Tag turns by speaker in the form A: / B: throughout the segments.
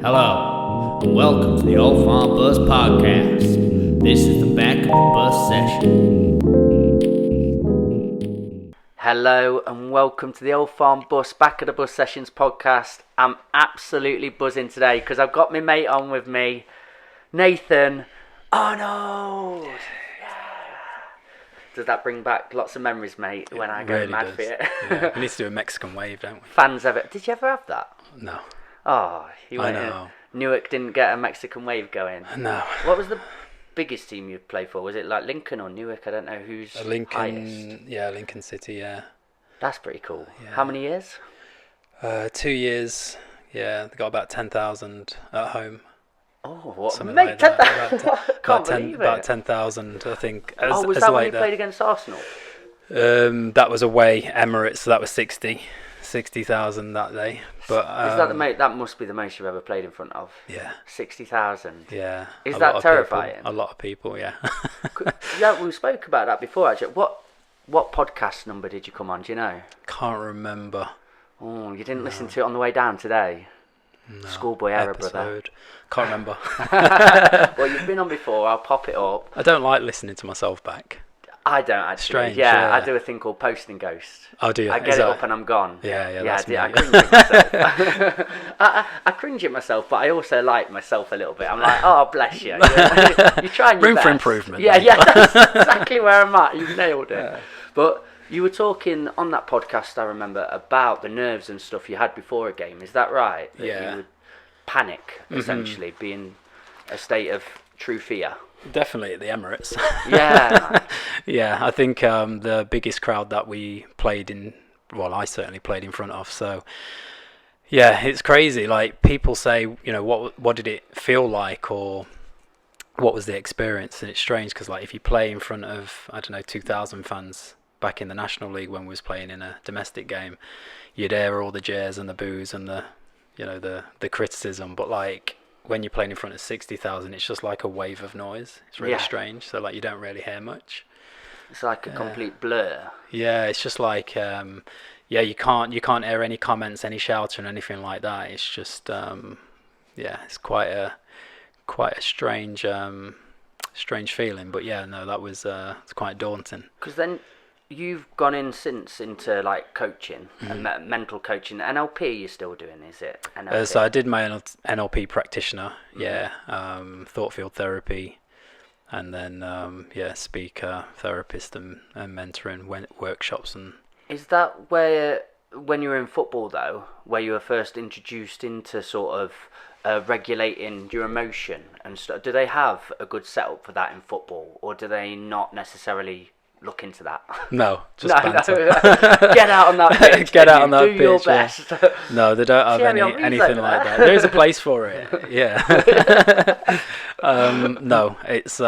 A: Hello, and welcome to the Old Farm Bus Podcast. This is the back of the bus session.
B: Hello and welcome to the Old Farm Bus Back of the Bus Sessions podcast. I'm absolutely buzzing today because I've got my mate on with me, Nathan Arnold. Yeah. Does that bring back lots of memories, mate, when I go
C: really
B: mad
C: does.
B: for it?
C: Yeah. We need to do a Mexican wave, don't we?
B: Fans ever... Did you ever have that?
C: No.
B: Oh, you
C: I
B: went in.
C: know.
B: Newark didn't get a Mexican wave going.
C: No.
B: What was the biggest team you played for? Was it like Lincoln or Newark? I don't know who's
C: Lincoln,
B: highest.
C: yeah, Lincoln City, yeah.
B: That's pretty cool.
C: Yeah.
B: How many years?
C: 2 years, yeah. They got about 10,000 at home.
B: Oh, what?
C: Something
B: Mate,
C: like that.
B: Can't believe it.
C: About 10,000, I think.
B: Was that when you played against Arsenal?
C: That was away, Emirates, so that was 60,000 that day. But
B: Is that the most? That must be the most you've ever played in front of.
C: Yeah.
B: 60,000.
C: Yeah.
B: Is that terrifying?
C: A lot of people, yeah.
B: Yeah, we spoke about that before. Actually, what podcast number did you come on? Do you know?
C: Can't remember.
B: Oh, you didn't listen to it on the way down today.
C: No.
B: Schoolboy error, brother.
C: Episode. Can't remember.
B: Well, you've been on before. I'll pop it up.
C: I don't like listening to myself back.
B: I don't actually.
C: Strange,
B: yeah,
C: yeah.
B: I do a thing called posting ghost.
C: Oh, do you?
B: I get it up and I'm gone.
C: Yeah, that's me.
B: I cringe at myself. I cringe at myself, but I also like myself a little bit. I'm like, oh, bless you. You're trying your
C: Room
B: best.
C: for improvement.
B: Yeah, that's exactly where I'm at. You've nailed it. Yeah. But you were talking on that podcast, I remember, about the nerves and stuff you had before a game. Is that right? That
C: Yeah.
B: You would panic, essentially, being a state of true fear.
C: Definitely at the Emirates.
B: Yeah.
C: Yeah, I think the biggest crowd that we played in, well, I certainly played in front of. So, yeah, it's crazy. Like, people say, you know, what did it feel like, or what was the experience? And it's strange because, like, if you play in front of, I don't know, 2,000 fans back in the National League when we was playing in a domestic game, you'd hear all the jeers and the boos and the, you know, the criticism. But, like, when you're playing in front of 60,000, it's just like a wave of noise. It's really strange. So, like, you don't really hear much.
B: It's like a complete blur.
C: Yeah, it's just like, you can't hear any comments, any shouting, anything like that. It's just, it's quite a strange feeling. But yeah, no, that was it's quite daunting.
B: Because then you've gone into like coaching and mental coaching. NLP you're still doing, is it? NLP?
C: So I did my NLP practitioner, thought field therapy, and then speaker, therapist, and mentoring workshops. And
B: is that where, when you were in football though, where you were first introduced into sort of regulating your emotion and stuff? Do they have a good setup for that in football, or do they not necessarily look into that?
C: No, just banter.
B: Get out on that pitch.
C: Get out on that pitch.
B: Do your best.
C: Yeah. No, they don't have anything like that. There's a place for it. Yeah. No, it's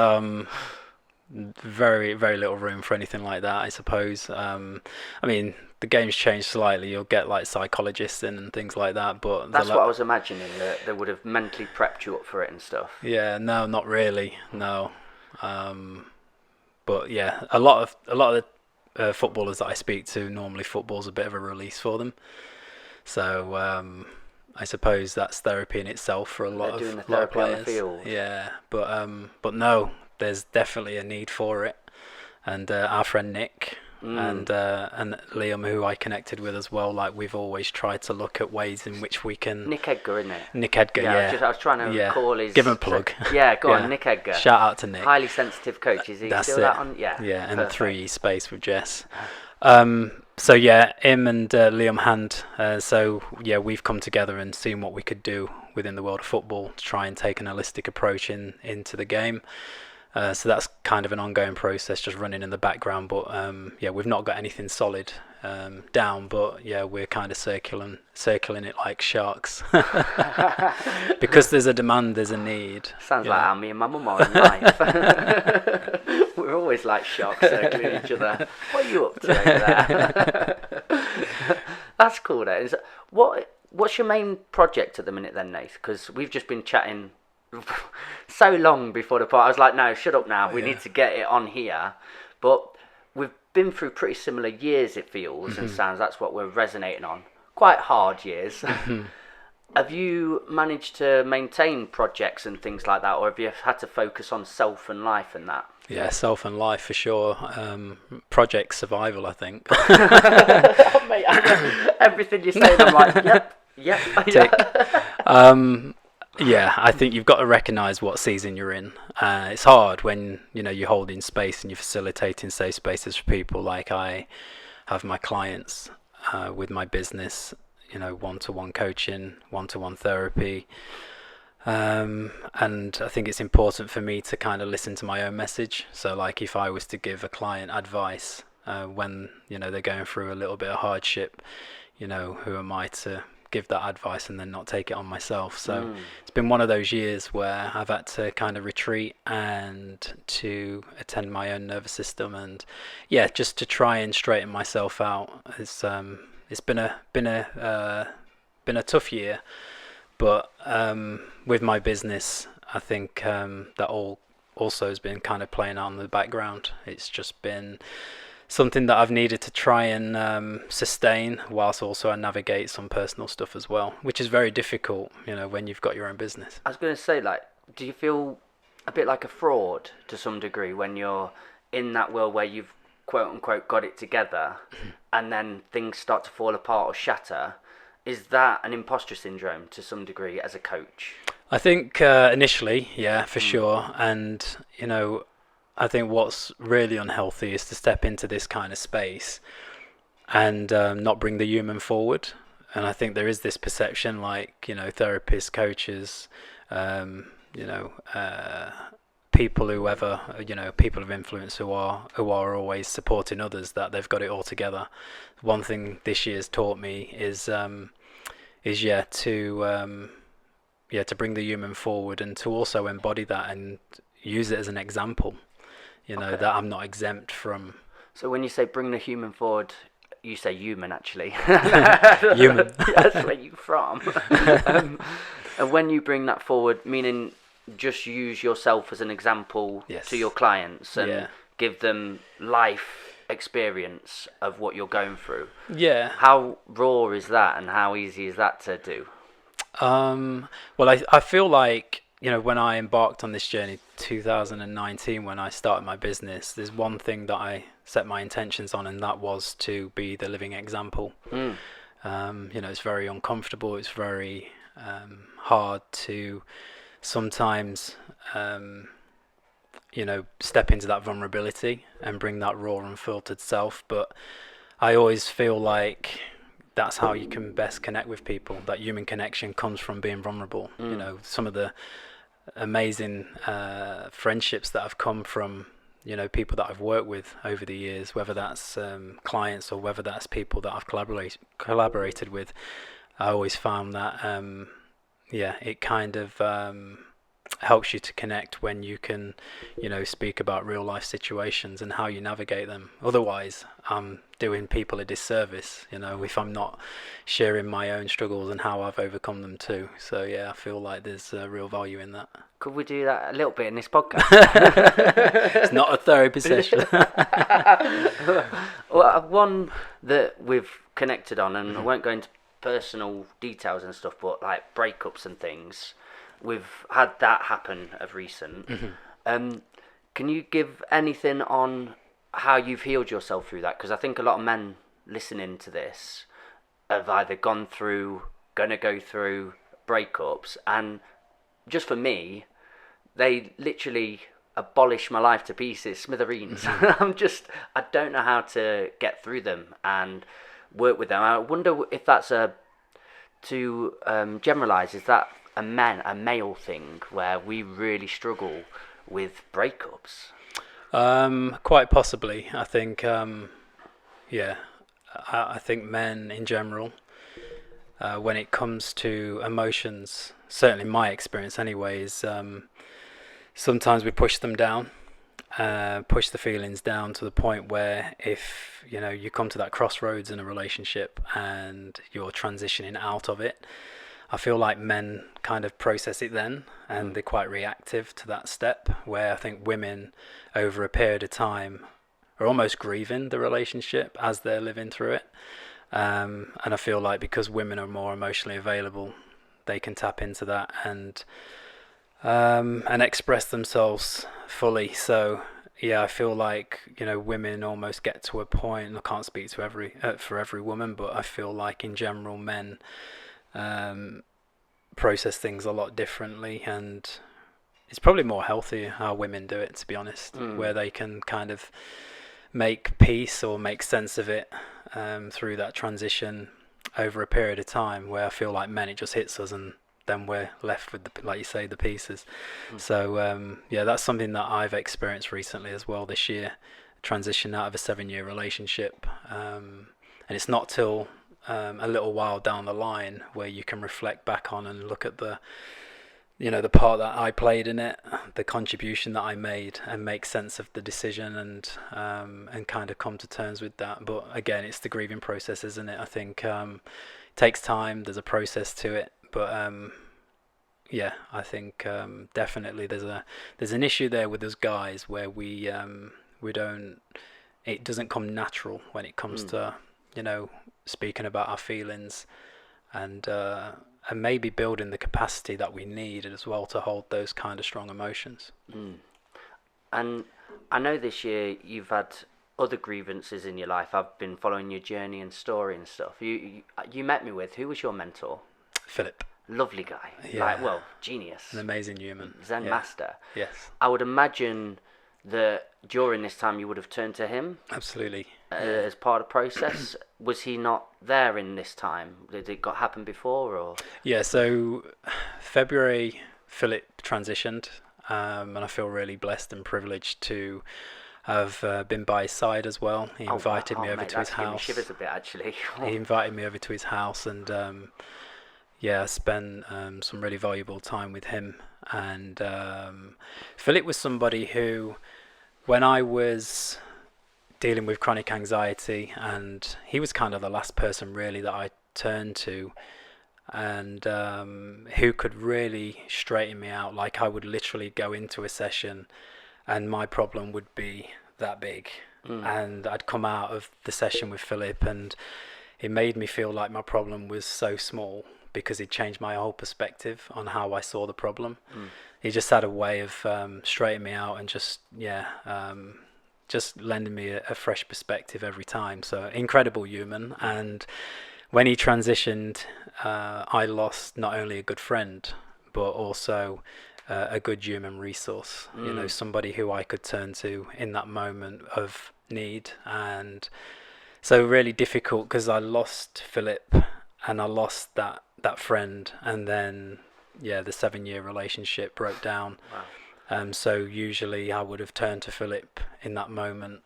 C: very, very little room for anything like that, I suppose. I mean, the game's changed slightly. You'll get like psychologists in and things like that, but
B: that's what I was imagining, that they would have mentally prepped you up for it and stuff.
C: Yeah, no, not really. No. But yeah, a lot of the footballers that I speak to, normally football's a bit of a release for them. So I suppose that's therapy in itself for a lot
B: doing the
C: of
B: therapy
C: players.
B: on the field.
C: Yeah, but no, there's definitely a need for it. And our friend Nick and Liam, who I connected with as well, like, we've always tried to look at ways in which we can.
B: Nick Edgar, isn't it?
C: Nick Edgar, yeah.
B: I was trying to call his.
C: Give him a plug.
B: Yeah, go on, Nick Edgar.
C: Shout out to Nick.
B: Highly sensitive coach. Is he
C: That's
B: still
C: it.
B: that on? Yeah.
C: Yeah, and
B: Perfect.
C: 3 space with Jess. So yeah, him and Liam Hand. So yeah, we've come together and seen what we could do within the world of football to try and take an holistic approach into the game. So that's kind of an ongoing process, just running in the background. But we've not got anything solid down. But yeah, we're kind of circling it like sharks. Because there's a demand, there's a need.
B: Sounds like how me and my mum are in life. We're always like sharks circling each other. What are you up to over there? That's cool, though. What's your main project at the minute then, Nath? Because we've just been chatting so long before the part. I was like, no, shut up now. We need to get it on here. But we've been through pretty similar years, it feels, and sounds. That's what we're resonating on. Quite hard years. Have you managed to maintain projects and things like that, or have you had to focus on self and life and that?
C: Yeah, self and life for sure. Project survival, I think.
B: Oh, mate, everything you say, I'm like, yep.
C: Tick. Yeah, I think you've got to recognise what season you're in. It's hard when you're holding space and you're facilitating safe spaces for people. Like I have my clients with my business, one-to-one coaching, one-to-one therapy. And I think it's important for me to kind of listen to my own message. So like if I was to give a client advice when, they're going through a little bit of hardship, who am I to give that advice and then not take it on myself? So it's been one of those years where I've had to kind of retreat and to attend my own nervous system and just to try and straighten myself out. It's been a tough year, but with my business, I think that all also has been kind of playing out in the background. It's just been something that I've needed to try and sustain, whilst also I navigate some personal stuff as well, which is very difficult, when you've got your own business.
B: I was going to say, like, do you feel a bit like a fraud to some degree when you're in that world where you've quote unquote got it together and then things start to fall apart or shatter? Is that an imposter syndrome to some degree as a coach?
C: I think initially, yeah, for sure. And, I think what's really unhealthy is to step into this kind of space and not bring the human forward. And I think there is this perception, like, therapists, coaches, people people of influence who are always supporting others, that they've got it all together. One thing this year's taught me is to bring the human forward and to also embody that and use it as an example. That I'm not exempt from.
B: So when you say bring the human forward, you say human, actually.
C: Human.
B: That's where you're from. And when you bring that forward, meaning just use yourself as an example to your clients and give them life experience of what you're going through. Yeah. How raw is that, and how easy is that to do?
C: Well, I feel like, when I embarked on this journey, 2019, when I started my business, there's one thing that I set my intentions on, and that was to be the living example. It's very uncomfortable. It's very hard to sometimes, step into that vulnerability and bring that raw, unfiltered self. But I always feel like that's how you can best connect with people. That human connection comes from being vulnerable. Some of the amazing friendships that have come from people that I've worked with over the years, whether that's clients or whether that's people that I've collaborated with, I always found that it kind of helps you to connect when you can speak about real life situations and how you navigate them. Otherwise I'm doing people a disservice if I'm not sharing my own struggles and how I've overcome them too. So I feel like there's real value in that.
B: Could we do that a little bit in this podcast?
C: It's not a therapy session.
B: Well, one that we've connected on, and I won't go into personal details and stuff, but like breakups and things, we've had that happen of recent. Can you give anything on how you've healed yourself through that? Because I think a lot of men listening to this have either gone through, gonna go through breakups, and just for me, they literally abolish my life to pieces, smithereens. I don't know how to get through them and work with them. I wonder if that's to generalise, is that a male thing where we really struggle with breakups?
C: Quite possibly. I think I think men in general, when it comes to emotions, certainly my experience anyway, is sometimes we push them down, push the feelings down to the point where if you come to that crossroads in a relationship and you're transitioning out of it, I feel like men kind of process it then, and they're quite reactive to that step, where I think women over a period of time are almost grieving the relationship as they're living through it. And I feel like because women are more emotionally available, they can tap into that and express themselves fully. So yeah, I feel like, you know, women almost get to a point, and I can't speak to for every woman, but I feel like in general men process things a lot differently, and it's probably more healthy how women do it, to be honest, where they can kind of make peace or make sense of it through that transition over a period of time, where I feel like men, it just hits us and then we're left with, like you say, the pieces. So yeah, that's something that I've experienced recently as well this year, transition out of a 7-year relationship, and it's not till a little while down the line where you can reflect back on and look at the, you know, the part that I played in it, the contribution that I made, and make sense of the decision and kind of come to terms with that. But again, it's the grieving process, isn't it? I think it takes time. There's a process to it, but yeah, I think definitely there's an issue there with us guys where we don't, it doesn't come natural when it comes to, you know, speaking about our feelings and maybe building the capacity that we need as well to hold those kind of strong emotions.
B: And I know this year you've had other grievances in your life. I've been following your journey and story and stuff. You met me with, who was your mentor?
C: Philip.
B: Lovely guy.
C: Yeah.
B: Like, well, genius.
C: An amazing human.
B: Zen master.
C: Yes.
B: I would imagine that during this time you would have turned to him.
C: Absolutely.
B: As part of the process. Was he not there in this time? Did it happen before, or?
C: Yeah, so February, Philip transitioned, and I feel really blessed and privileged to have been by his side as well. He invited me over to his house.
B: Shivers a bit, actually.
C: He invited me over to his house, and yeah, I spent some really valuable time with him. And Philip was somebody who, when I was dealing with chronic anxiety, and he was kind of the last person really that I turned to, and who could really straighten me out. Like, I would literally go into a session and my problem would be that big, and I'd come out of the session with Philip and it made me feel like my problem was so small, because it changed my whole perspective on how I saw the problem. He just had a way of straightening me out and just lending me a fresh perspective every time. So incredible human. And when he transitioned, I lost not only a good friend, but also a good human resource. You know, somebody who I could turn to in that moment of need. And so really difficult, because I lost Philip and I lost that friend, and then the 7-year relationship broke down.
B: Wow.
C: So usually I would have turned to Philip in that moment.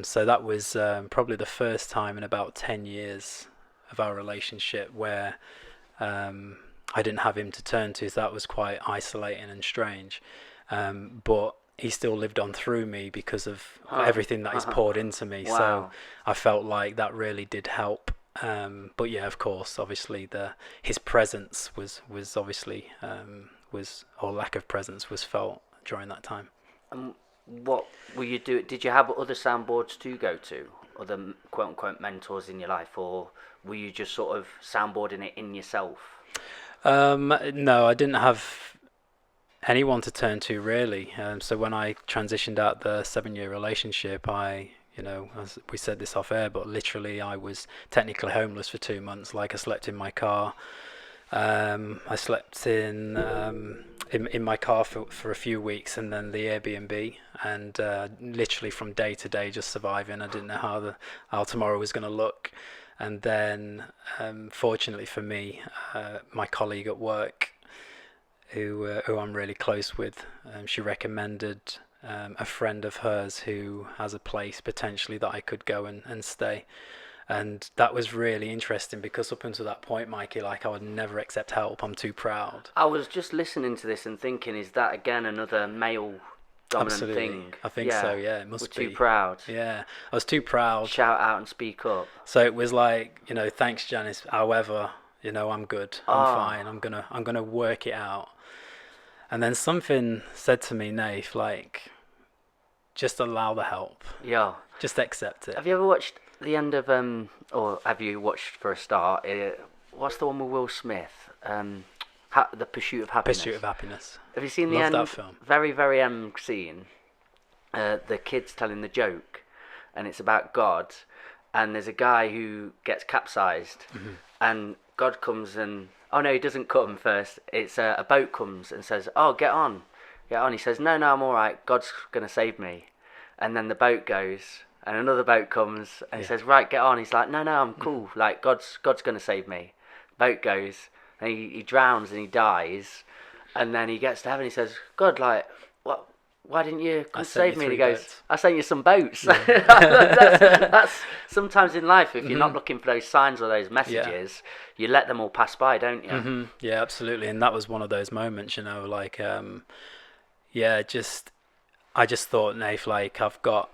C: So that was probably the first time in about 10 years of our relationship where I didn't have him to turn to. So that was quite isolating and strange. But he still lived on through me because of everything that he's poured into me.
B: Wow.
C: So I felt like that really did help. But yeah, of course, obviously his presence was obviously or lack of presence was felt during that time.
B: What were you do? Did you have other soundboards to go to, other quote unquote mentors in your life, or were you just sort of soundboarding it in yourself?
C: No, I didn't have anyone to turn to really. So when I transitioned out the 7-year relationship, as we said this off air, but literally I was technically homeless for 2 months. Like, I slept in my car. I slept in my car for a few weeks, and then the Airbnb, and literally from day to day just surviving. I didn't know how tomorrow was going to look. And then fortunately for me, my colleague at work, who I'm really close with, she recommended a friend of hers who has a place potentially that I could go and stay. And that was really interesting, because up until that point, Mikey, like, I would never accept help. I'm too proud.
B: I was just listening to this and thinking, is that again another male dominant
C: Absolutely.
B: thing?
C: I think so, yeah, it must be.
B: We're too proud.
C: Yeah, I was too proud.
B: Shout out and speak up.
C: So it was like, thanks, Janice. However, I'm good. I'm fine. I'm gonna work it out. And then something said to me, Nath, like, just allow the help.
B: Yeah.
C: Just accept it.
B: Have you ever watched the end of or have you watched for a start? What's the one with Will Smith? The Pursuit of Happiness.
C: Pursuit of Happiness.
B: Have you seen the
C: Love
B: end?
C: that film.
B: Very, very end scene. The kid's telling the joke, and it's about God, and there's a guy who gets capsized, and God comes and... Oh, no, he doesn't come first. It's a boat comes and says, oh, get on. Get on. He says, no, I'm all right. God's going to save me. And then the boat goes, and another boat comes, and he says, right, get on. He's like, no, I'm cool. Like, God's going to save me. Boat goes, and he drowns and he dies. And then he gets to heaven, he says, God, like, what? Why didn't you come save me? And he goes, boats. I sent you some boats. Yeah. that's sometimes in life, if you're not looking for those signs or those messages, you let them all pass by, don't you?
C: Yeah, absolutely. And that was one of those moments, like, I just thought, Nath, like, I've got,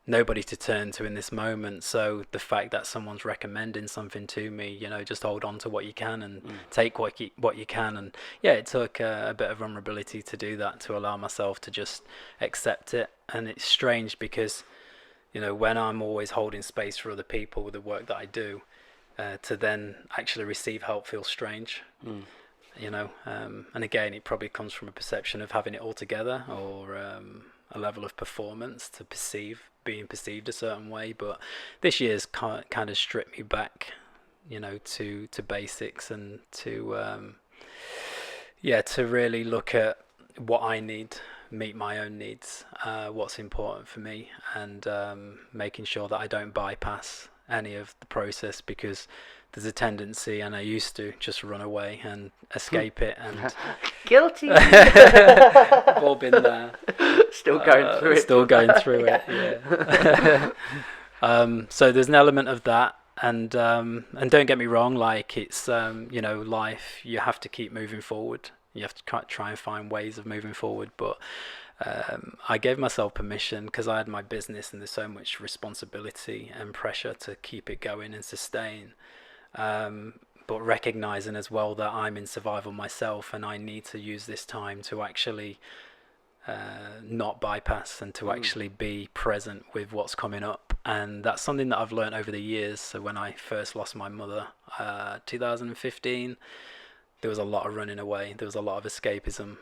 C: nobody to turn to in this moment. So the fact that someone's recommending something to me, just hold on to what you can and take what you can. And it took a bit of vulnerability to do that, to allow myself to just accept it. And it's strange because, when I'm always holding space for other people with the work that I do, to then actually receive help feels strange. And again, it probably comes from a perception of having it all together, or a level of performance to being perceived a certain way. But this year's kind of stripped me back, to basics, and to really look at what I need, meet my own needs, what's important for me, and making sure that I don't bypass any of the process, because there's a tendency, and I used to just run away and escape it. And
B: guilty.
C: We've all been there.
B: Still going through it.
C: Still going through it. Yeah. So there's an element of that, and don't get me wrong. Like, it's life. You have to keep moving forward. You have to try and find ways of moving forward. But I gave myself permission, because I had my business, and there's so much responsibility and pressure to keep it going and sustain. But recognizing as well that I'm in survival myself, and I need to use this time to actually not bypass, and to actually be present with what's coming up. And that's something that I've learned over the years. So when I first lost my mother, 2015, there was a lot of running away, there was a lot of escapism.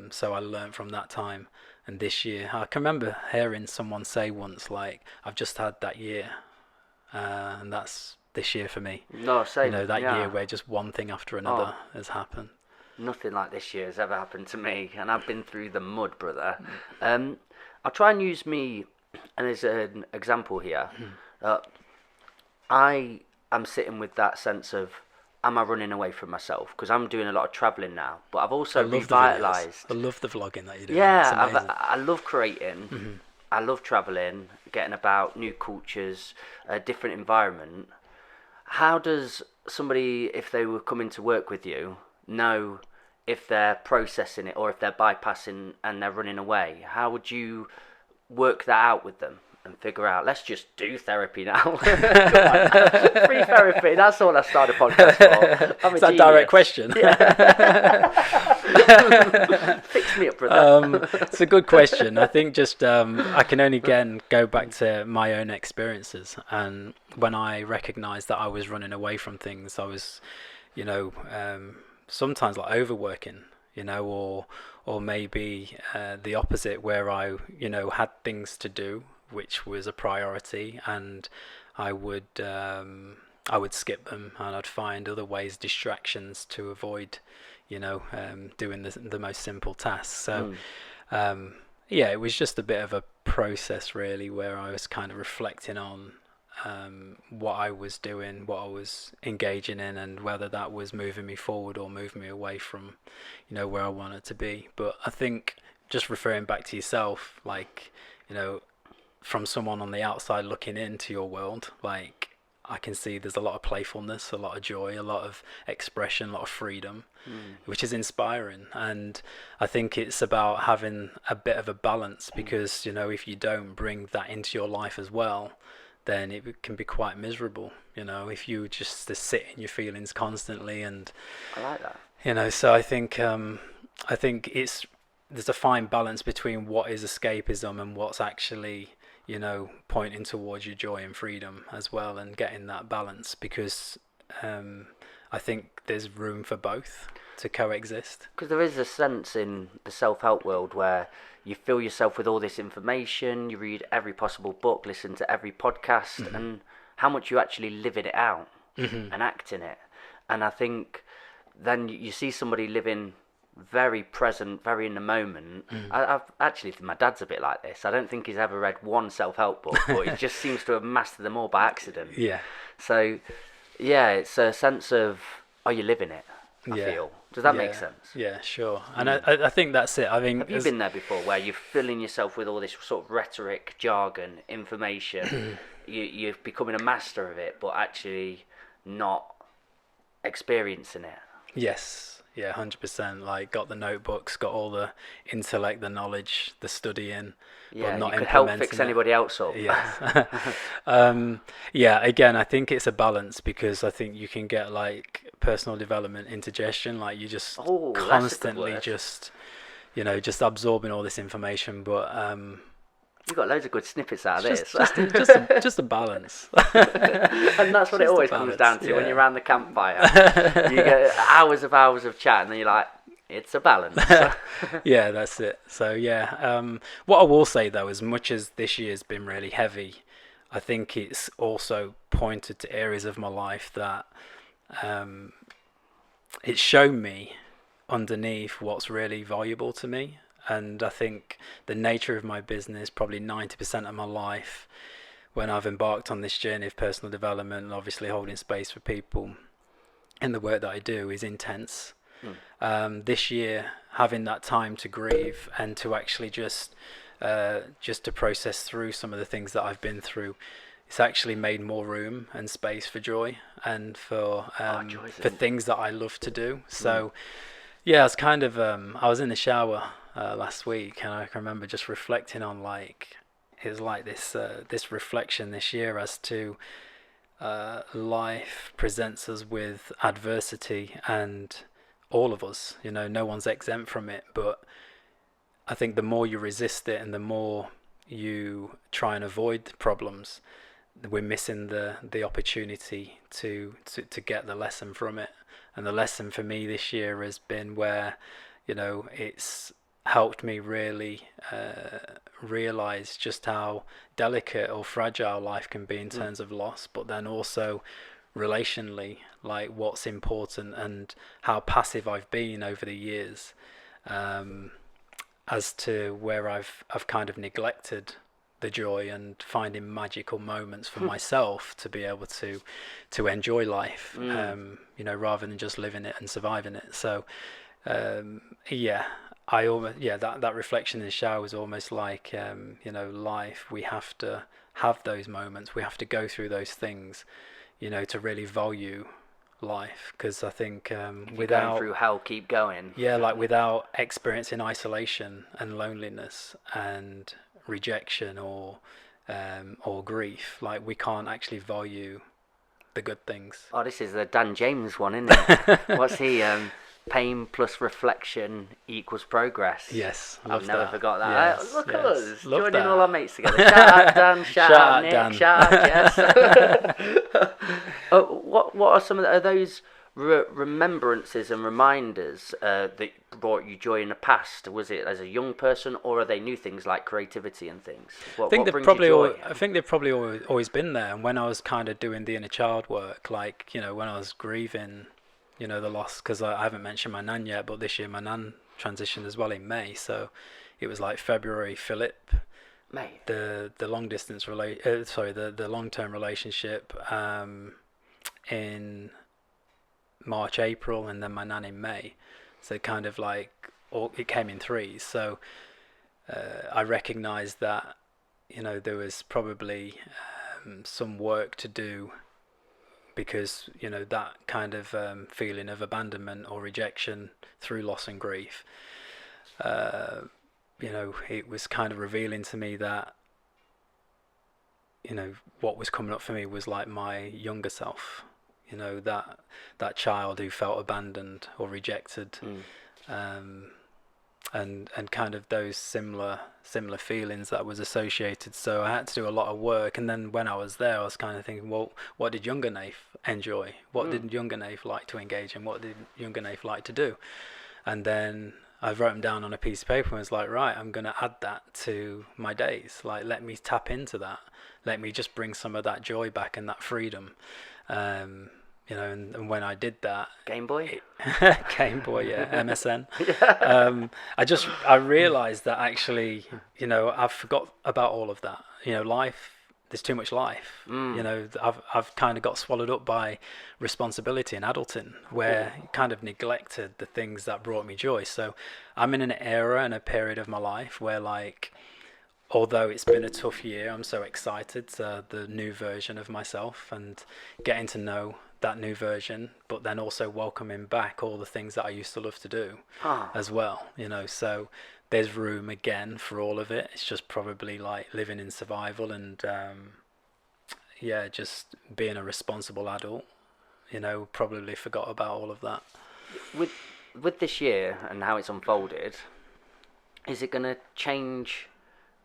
C: So I learned from that time. And this year, I can remember hearing someone say once, like, I've just had that year, and that's this year for me.
B: No, same.
C: That year where just one thing after another has happened.
B: Nothing like this year has ever happened to me, and I've been through the mud, brother. I'll try and use me as an example here. I am sitting with that sense of, am I running away from myself? Because I'm doing a lot of travelling now, but I've also revitalised.
C: I love the vlogging that you do.
B: Yeah, I love creating. I love travelling, getting about new cultures, a different environment. How does somebody, if they were coming to work with you, know if they're processing it or if they're bypassing and they're running away? How would you work that out with them and figure out, let's just do therapy now? Free therapy, that's all I started a podcast for.
C: It's a direct question.
B: Yeah. Fix me up, brother.
C: It's a good question. I think just I can only again go back to my own experiences, and when I recognised that I was running away from things, I was, sometimes like overworking, or maybe the opposite, where I, had things to do which was a priority, and I would skip them, and I'd find other ways, distractions, to avoid doing the most simple tasks. So it was just a bit of a process really, where I was kind of reflecting on what I was doing, what I was engaging in, and whether that was moving me forward or moving me away from where I wanted to be. But I think, just referring back to yourself, like, from someone on the outside looking into your world, like, I can see there's a lot of playfulness, a lot of joy, a lot of expression, a lot of freedom, which is inspiring. And I think it's about having a bit of a balance, because, if you don't bring that into your life as well, then it can be quite miserable, if you just to sit in your feelings constantly. And
B: I like that.
C: So I think there's a fine balance between what is escapism and what's actually, pointing towards your joy and freedom as well, and getting that balance, because I think there's room for both to coexist.
B: Because there is a sense in the self-help world where you fill yourself with all this information, you read every possible book, listen to every podcast, and how much you actually living it out and acting it. And I think then you see somebody living very present, very in the moment. I've actually think my dad's a bit like this. I don't think he's ever read one self-help book, but he just seems to have mastered them all by accident.
C: Yeah.
B: So, yeah, it's a sense of, are you living it? I feel. Does that make sense?
C: Yeah, sure. And I think that's it. I think.
B: Have you been there before, where you're filling yourself with all this sort of rhetoric, jargon, information? You're becoming a master of it, but actually not experiencing it.
C: Yes. Yeah, 100%. Like, got the notebooks, got all the intellect, the knowledge, the studying, but not
B: you could help fix
C: it.
B: anybody else up.
C: Yes. Yeah, again, I think it's a balance, because I think you can get like personal development indigestion, like you just constantly just absorbing all this information, but
B: you've got loads of good snippets out of this.
C: Just a balance.
B: And that's what it always comes down to when you're around the campfire. You get hours of chat, and then you're like, it's a balance.
C: Yeah, that's it. So yeah, what I will say though, as much as this year's been really heavy, I think it's also pointed to areas of my life that it's shown me underneath what's really valuable to me. And I think the nature of my business, probably 90% of my life, when I've embarked on this journey of personal development and obviously holding space for people in the work that I do, is intense. This year, having that time to grieve and to actually just to process through some of the things that I've been through, it's actually made more room and space for joy and for things that I love to do. So yeah, it's kind of I was in the shower last week, and I can remember just reflecting on, like, it was like this reflection this year as to life presents us with adversity, and all of us, no one's exempt from it, but I think the more you resist it and the more you try and avoid problems, we're missing the opportunity to get the lesson from it. And the lesson for me this year has been where, it's helped me really realize just how delicate or fragile life can be in terms of loss, but then also relationally, like what's important, and how passive I've been over the years, as to where I've kind of neglected the joy and finding magical moments for myself to be able to enjoy life, rather than just living it and surviving it. So that reflection in the shower was almost like, life, we have to have those moments, we have to go through those things, to really value life, because I think without
B: going through hell, keep going.
C: Yeah, like without experiencing isolation and loneliness and rejection or grief, like we can't actually value the good things.
B: Oh, this is the Dan James one, isn't it? What's he? Pain plus reflection equals progress.
C: Yes,
B: I've never forgot that.
C: Yes,
B: Look at us,
C: love
B: joining
C: that.
B: all our mates together. Shout out Dan, shout out Nick,
C: Dan.
B: shout out Jess. What are some of are those remembrances and reminders that brought you joy in the past? Was it as a young person, or are they new things like creativity and things?
C: I think they've probably always been there. And when I was kind of doing the inner child work, like, when I was grieving, the loss, because I haven't mentioned my nan yet, but this year my nan transitioned as well in May, so it was like February Philip,
B: May,
C: the long distance the long-term relationship in March, April, and then my nan in May. So kind of like it came in threes. So I recognised that there was probably some work to do, because that kind of feeling of abandonment or rejection through loss and grief, it was kind of revealing to me that what was coming up for me was like my younger self, that child who felt abandoned or rejected, and kind of those similar feelings that was associated. So I had to do a lot of work, and then when I was there, I was kind of thinking, well, what did younger Nath enjoy? What did younger Nath like to engage in? What did younger Nath like to do? And then I wrote them down on a piece of paper and was like, right, I'm going to add that to my days. Like, let me tap into that. Let me just bring some of that joy back and that freedom. You know, and when I did that,
B: Game Boy,
C: Game Boy, yeah, MSN. I realized that actually, you know, I've forgot about all of that. You know, life, there's too much life. You know, I've kind of got swallowed up by responsibility and adulting, where I kind of neglected the things that brought me joy. So I'm in an era and a period of my life where, like, although it's been a tough year, I'm so excited to the new version of myself and getting to know that new version, but then also welcoming back all the things that I used to love to do as well, you know. So there's room again for all of it. It's just probably like living in survival and just being a responsible adult, you know. Probably forgot about all of that.
B: With this year and how it's unfolded, is it going to change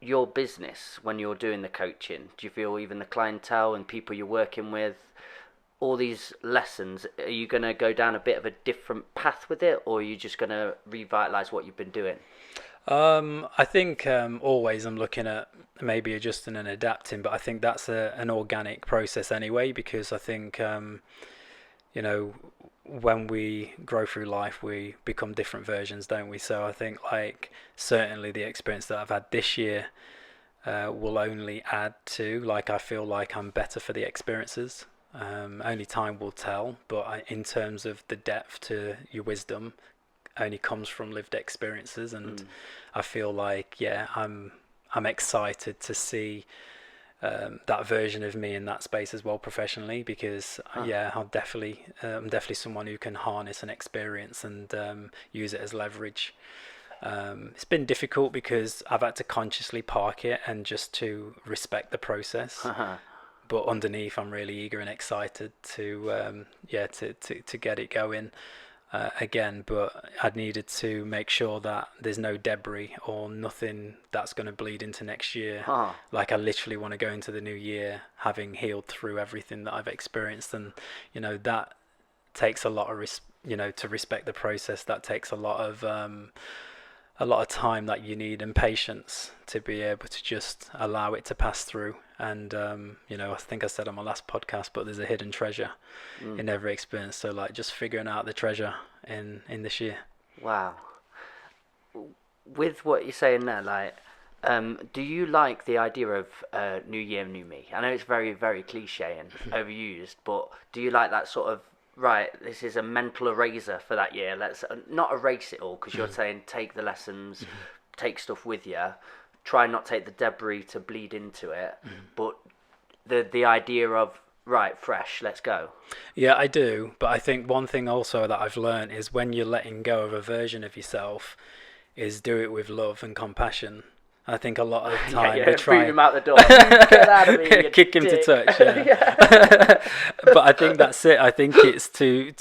B: your business when you're doing the coaching? Do you feel even the clientele and people you're working with, all these lessons, are you going to go down a bit of a different path with it, or are you just going to revitalize what you've been doing?
C: I think always I'm looking at maybe adjusting and adapting, but I think that's an organic process anyway, because I think, you know, when we grow through life, we become different versions, don't we? So I think, like, certainly the experience that I've had this year will only add to, like, I feel like I'm better for the experiences. Only time will tell, but in terms of the depth to your wisdom, only comes from lived experiences, and I feel like, yeah, I'm excited to see that version of me in that space as well professionally, because I'm definitely someone who can harness an experience and use it as leverage. It's been difficult because I've had to consciously park it and just to respect the process. But underneath, I'm really eager and excited to get it going again. But I needed to make sure that there's no debris or nothing that's going to bleed into next year. Like, I literally want to go into the new year having healed through everything that I've experienced, and you know that takes a lot of to respect the process. That takes a lot of time that you need, and patience to be able to just allow it to pass through. And you know, I think I said on my last podcast, but there's a hidden treasure in every experience. So, like, just figuring out the treasure in this year.
B: Wow. With what you're saying there, like, do you like the idea of new year, new me? I know it's very, very cliche and overused, but do you like that sort of, right, this is a mental eraser for that year, let's not erase it all, because you're saying take the lessons, take stuff with you, try not take the debris to bleed into it, but the idea of, right, fresh, let's go.
C: Yeah, I do, but I think one thing also that I've learned is when you're letting go of a version of yourself, is do it with love and compassion. I think a lot of the time we try
B: boot him out the door. Get out of me,
C: kick him to touch. Yeah. But I think that's it. I think it's to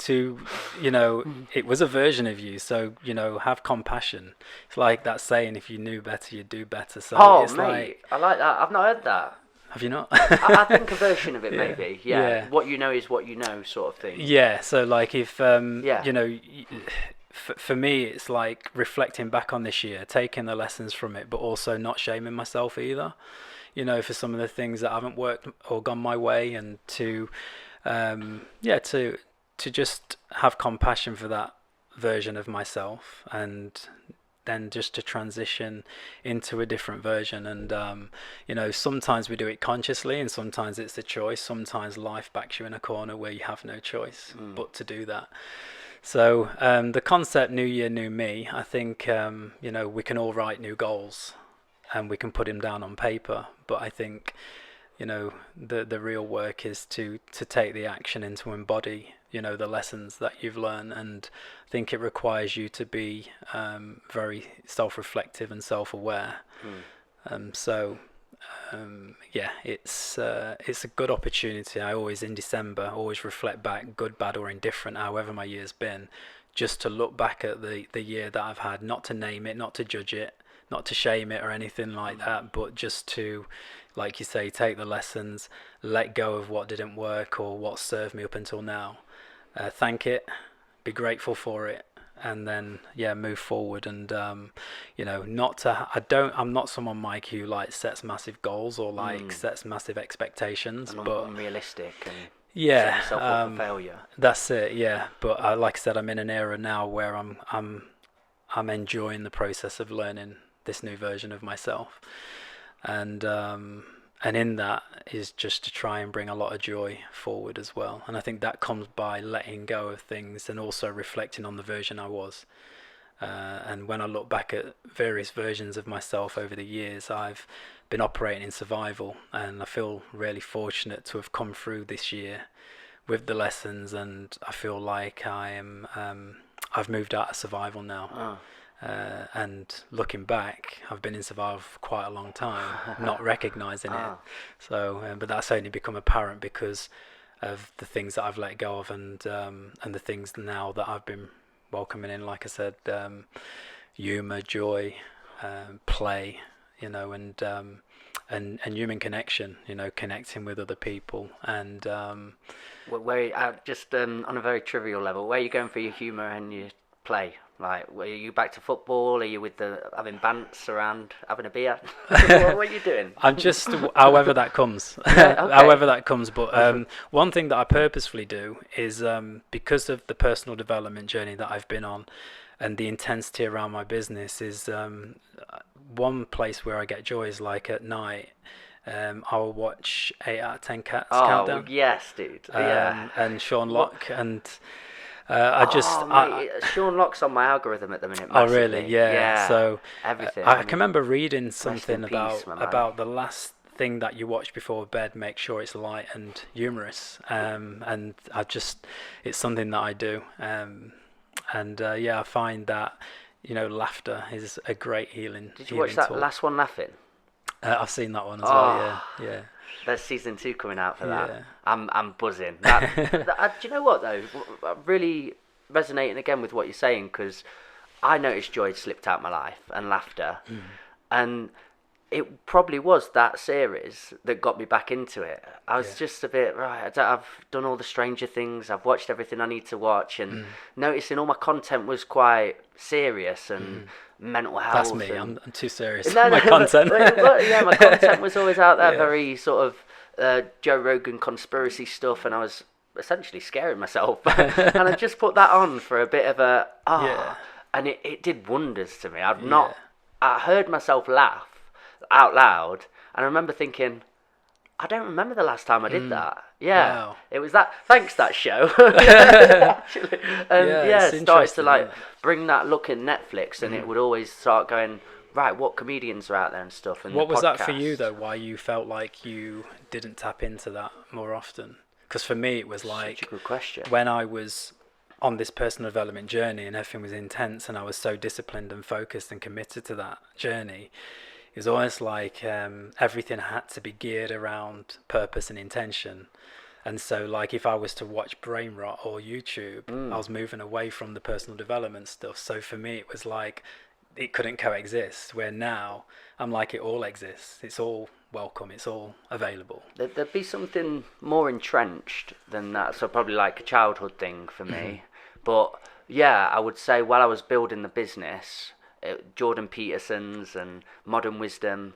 C: you know, it was a version of you, so you know, have compassion. It's like that saying, if you knew better, you'd do better. So it's
B: mate, I like that. I've not heard that.
C: Have you not?
B: I think a version of it, maybe. Yeah. What you know is what you know, sort of thing.
C: Yeah. So, like, if you know. For me, it's like reflecting back on this year, taking the lessons from it, but also not shaming myself either, you know, for some of the things that haven't worked or gone my way, and to just have compassion for that version of myself, and then just to transition into a different version. And you know, sometimes we do it consciously, and sometimes it's a choice. Sometimes life backs you in a corner where you have no choice but to do that. So the concept new year, new me, I think, you know, we can all write new goals and we can put them down on paper. But I think, you know, the real work is to take the action and to embody, you know, the lessons that you've learned. And I think it requires you to be very self-reflective and self-aware. It's a good opportunity. I always, in December, always reflect back, good, bad or indifferent, however my year's been, just to look back at the year that I've had, not to name it, not to judge it, not to shame it or anything like that, but just to, like you say, take the lessons, let go of what didn't work or what served me up until now, thank it, be grateful for it, and then move forward. And I'm not someone, Mike, who like sets massive goals or like sets massive expectations, but
B: unrealistic and
C: yeah,
B: set yourself up for failure.
C: That's it. Yeah, but like I said, I'm in an era now where I'm enjoying the process of learning this new version of myself, and in that is just to try and bring a lot of joy forward as well. And I think that comes by letting go of things and also reflecting on the version I was. And when I look back at various versions of myself over the years, I've been operating in survival, and I feel really fortunate to have come through this year with the lessons, and I feel like I've moved out of survival now. And looking back, I've been in survival for quite a long time, not recognizing it. So, but that's only become apparent because of the things that I've let go of, and the things now that I've been welcoming in, like I said, humor, joy, play, and human connection, connecting with other people. And
B: just on a very trivial level, where are you going for your humor and your play? Like, are you back to football? Are you having bants around, having a beer? what are you doing?
C: I'm just, however that comes.
B: Okay.
C: However that comes. But one thing that I purposefully do is, because of the personal development journey that I've been on and the intensity around my business, is one place where I get joy is like at night. I'll watch 8 out of 10 Cats Countdown.
B: Oh, yes, dude. Yeah.
C: And Sean Locke. And
B: Sean Locke's on my algorithm at the minute. Massively.
C: Oh, really? Yeah. So
B: everything.
C: I can remember reading something about the last thing that you watch before bed. Make sure it's light and humorous. And it's something that I do. I find that laughter is a great healing.
B: Did you watch that Last One Laughing?
C: I've seen that one as well. Yeah.
B: There's season 2 coming out for that.
C: Yeah.
B: I'm buzzing. Do you know what though? I'm really resonating again with what you're saying, because I noticed joy slipped out my life and laughter, and it probably was that series that got me back into it. I was just a bit I've done all the Stranger Things. I've watched everything I need to watch, and noticing all my content was quite serious and mental health.
C: That's me. I'm too serious.
B: My
C: content.
B: My content was always out there, very sort of Joe Rogan conspiracy stuff, and I was essentially scaring myself. And I just put that on for a bit of and it did wonders to me. I heard myself laugh out loud, and I remember thinking, I don't remember the last time I did that.
C: Wow.
B: It was that. Thanks, that show. Actually, and
C: it's
B: started to bring that look in Netflix, and it would always start going, right, what comedians are out there and stuff. And
C: what was that for you though? Why you felt like you didn't tap into that more often? Because for me, it was like,
B: such a good question.
C: When I was on this personal development journey and everything was intense, and I was so disciplined and focused and committed to that journey. It was almost like everything had to be geared around purpose and intention. And so like if I was to watch brain rot or YouTube, I was moving away from the personal development stuff. So for me, it was like it couldn't coexist, where now I'm like it all exists. It's all welcome. It's all available.
B: There'd be something more entrenched than that. So probably like a childhood thing for me. But yeah, I would say while I was building the business, Jordan Peterson's and Modern Wisdom,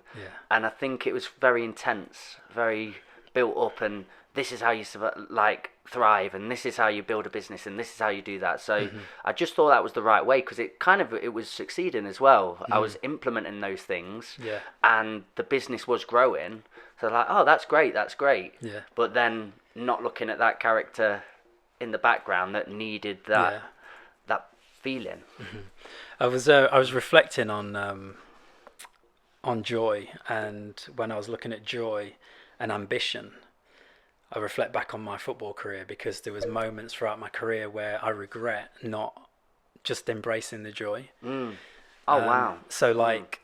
B: and I think it was very intense, very built up, and this is how you thrive, and this is how you build a business, and this is how you do that. So I just thought that was the right way, because it was succeeding as well. I was implementing those things, and the business was growing. So like, oh, that's great. But then not looking at that character in the background that needed that feeling.
C: I was reflecting on joy, and when I was looking at joy and ambition, I reflect back on my football career, because there was moments throughout my career where I regret not just embracing the joy.
B: Wow.
C: So like,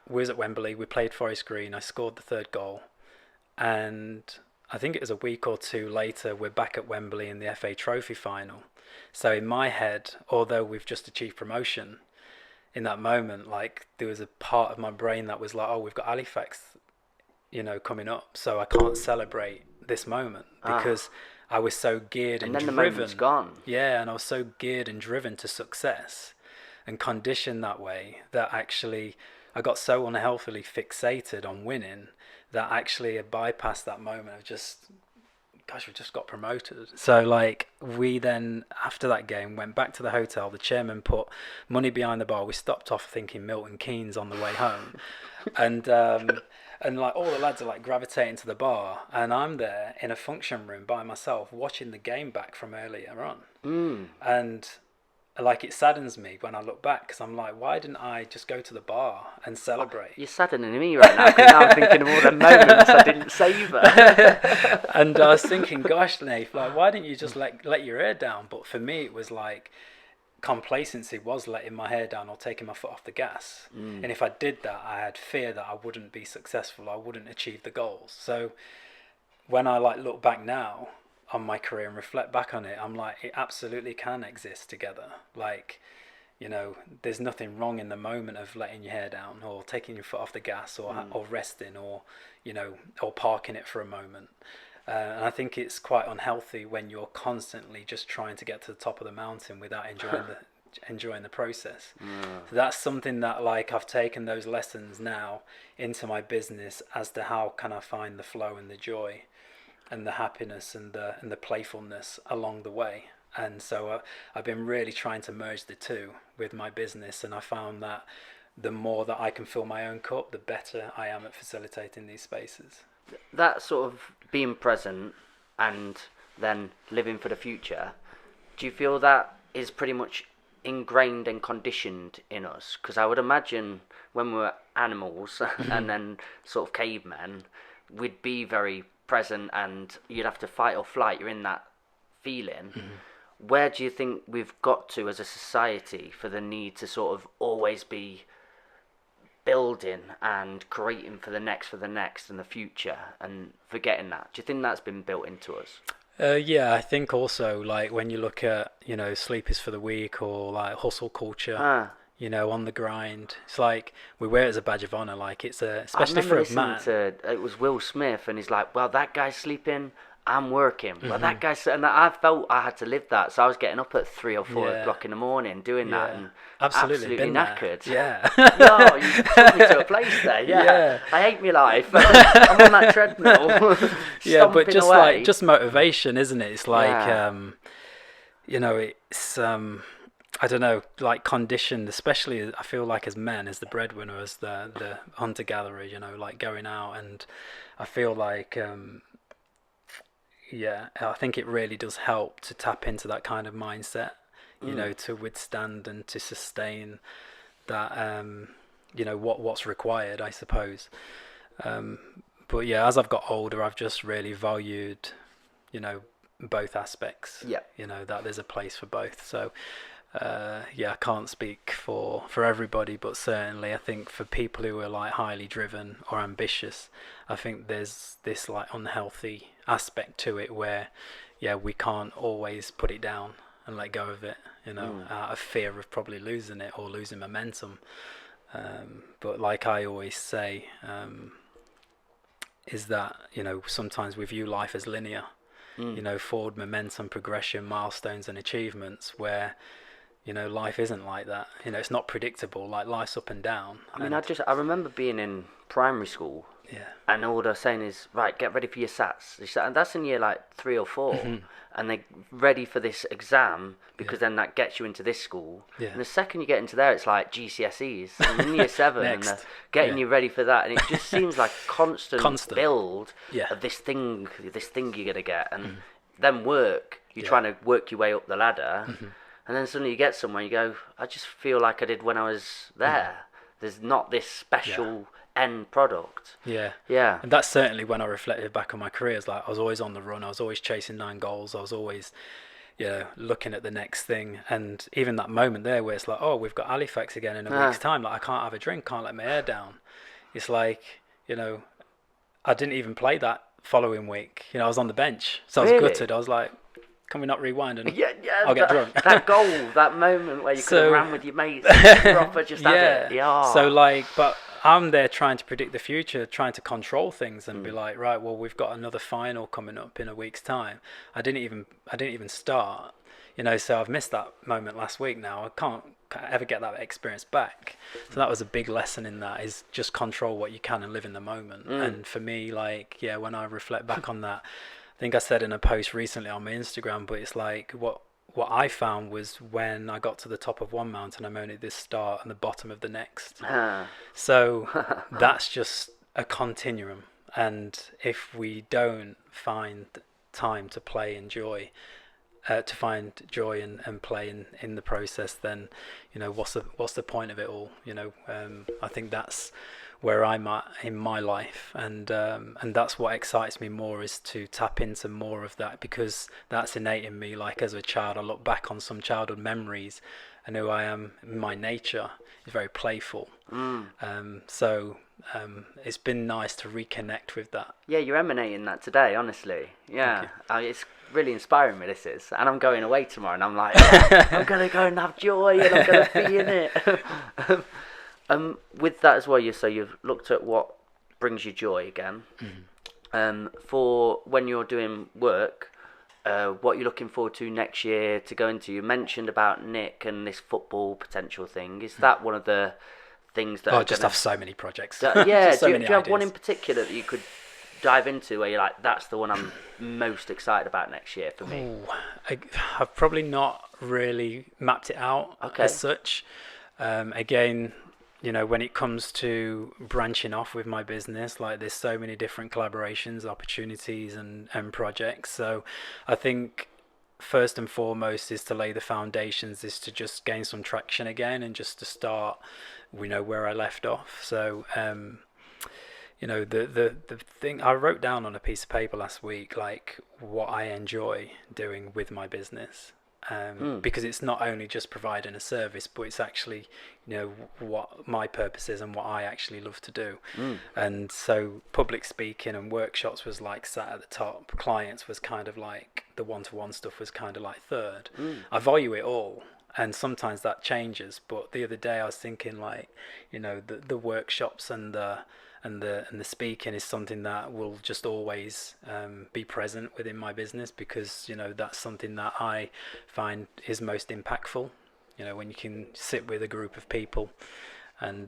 C: we was at Wembley, we played Forest Green, I scored the 3rd goal, and I think it was a week or 2 later, we're back at Wembley in the FA Trophy final. So in my head, although we've just achieved promotion, in that moment, like there was a part of my brain that was like, oh, we've got Halifax, coming up, so I can't celebrate this moment because I was so geared and
B: then
C: driven.
B: the moment's gone.
C: Yeah, and I was so geared and driven to success and conditioned that way that actually I got so unhealthily fixated on winning that actually I bypassed that moment of just, gosh, we just got promoted. So like we then, after that game, went back to the hotel. The chairman put money behind the bar. We stopped off thinking Milton Keynes on the way home. And like all the lads are like gravitating to the bar, and I'm there in a function room by myself watching the game back from earlier on. And like it saddens me when I look back because I'm like, why didn't I just go to the bar and celebrate?
B: You're saddening me right now because now I'm thinking of all the moments I didn't savour.
C: And I was thinking, gosh, Nath, like why didn't you just let your hair down? But for me, it was like complacency was letting my hair down or taking my foot off the gas. And if I did that, I had fear that I wouldn't be successful. I wouldn't achieve the goals. So when I like look back now on my career and reflect back on it, I'm like, it absolutely can exist together. Like, there's nothing wrong in the moment of letting your hair down or taking your foot off the gas or resting or parking it for a moment. And I think it's quite unhealthy when you're constantly just trying to get to the top of the mountain without enjoying the process. So that's something that like I've taken those lessons now into my business as to how can I find the flow and the joy and the happiness and the playfulness along the way. And so I've been really trying to merge the two with my business, and I found that the more that I can fill my own cup, the better I am at facilitating these spaces.
B: That sort of being present and then living for the future, do you feel that is pretty much ingrained and conditioned in us? Because I would imagine when we were animals and then sort of cavemen, we'd be very present and you'd have to fight or flight. You're in that feeling. Where do you think we've got to as a society for the need to sort of always be building and creating for the next and the future and forgetting that? Do you think that's been built into us?
C: Yeah, I think also like when you look at sleep is for the weak or like hustle culture, on the grind, it's like we wear it as a badge of honor. Like it's especially for a man.
B: It was Will Smith and he's like, well, that guy's sleeping, I'm working. Well, that guy's, and I felt I had to live that, so I was getting up at 3 or 4 o'clock in the morning doing that, and absolutely knackered.
C: Yeah.
B: Yo, you took me to a place there. Yeah. I hate my life. I'm on that treadmill.
C: Yeah, but just
B: away.
C: like just motivation, isn't it? It's like it's I don't know, like conditioned, especially I feel like as men, as the breadwinner, as the hunter gatherer, like going out, and I feel like I think it really does help to tap into that kind of mindset, to withstand and to sustain that, what's required, I suppose. But yeah, as I've got older, I've just really valued, both aspects.
B: Yeah.
C: That there's a place for both. So, I can't speak for everybody, but certainly I think for people who are like highly driven or ambitious, I think there's this like unhealthy aspect to it where we can't always put it down and let go of it, out of fear of probably losing it or losing momentum. But like I always say, is that sometimes we view life as linear, forward momentum, progression, milestones and achievements, where life isn't like that. It's not predictable. Like life's up and down.
B: I remember being in primary school.
C: Yeah.
B: And all they're saying is, right, get ready for your SATs. And that's in year like 3 or 4. And they're ready for this exam because then that gets you into this school. Yeah. And the second you get into there, it's like GCSEs. And in year 7, and they're getting you ready for that. And it just seems like a constant build of this thing you're going to get. And then work, you're trying to work your way up the ladder. And then suddenly you get somewhere, you go, I just feel like I did when I was there. There's not this special end product. Yeah.
C: And that's certainly when I reflected back on my career. It's like I was always on the run. I was always chasing 9 goals. I was always, looking at the next thing. And even that moment there where it's like, oh, we've got Halifax again in a week's time. Like I can't have a drink, can't let my hair down. It's like, I didn't even play that following week. I was on the bench. So I was gutted. I was like, Can we not rewind and
B: Yeah,
C: I'll get drunk?
B: That goal, that moment where you could have ran with your mates, proper just had it. Yeah.
C: So but I'm there trying to predict the future, trying to control things and be like, right, well, we've got another final coming up in a week's time. I didn't even start, so I've missed that moment last week now. I can't ever get that experience back. So that was a big lesson in that, is just control what you can and live in the moment. And for me, when I reflect back on that, I think I said in a post recently on my Instagram, but it's like what I found was when I got to the top of one mountain, I'm only at the start and the bottom of the next. So that's just a continuum. And if we don't find time to play and joy, to find joy and play in the process, then what's the point of it all? I think that's where I'm at in my life, and that's what excites me more, is to tap into more of that, because that's innate in me. Like as a child, I look back on some childhood memories, and who I am, my nature is very playful. So it's been nice to reconnect with that.
B: Yeah, you're emanating that today, honestly. Yeah, it's really inspiring me, this is. And I'm going away tomorrow, and I'm like, I'm going to go and have joy, and I'm going to be in it. With that as well, you've looked at what brings you joy again. For when you're doing work, what you're looking forward to next year to go into. You mentioned about Nick and this football potential thing. Is that one of the things that...
C: I just have so many projects.
B: Yeah,
C: so
B: do
C: many
B: you have
C: ideas.
B: one in particular that you could dive into where you're like, that's the one I'm most excited about next year for me?
C: I've probably not really mapped it out as such. Again, when it comes to branching off with my business, like there's so many different collaborations, opportunities and projects. So I think first and foremost is to lay the foundations, is to just gain some traction again, and just to start, where I left off. So, the thing I wrote down on a piece of paper last week, like what I enjoy doing with my business. Because it's not only just providing a service, but it's actually, what my purpose is and what I actually love to do. And so public speaking and workshops was like sat at the top. Clients was kind of like, the one-to-one stuff was kind of like third. I value it all, and sometimes that changes. But the other day I was thinking like, the workshops and the speaking is something that will just always be present within my business, because that's something that I find is most impactful. When you can sit with a group of people and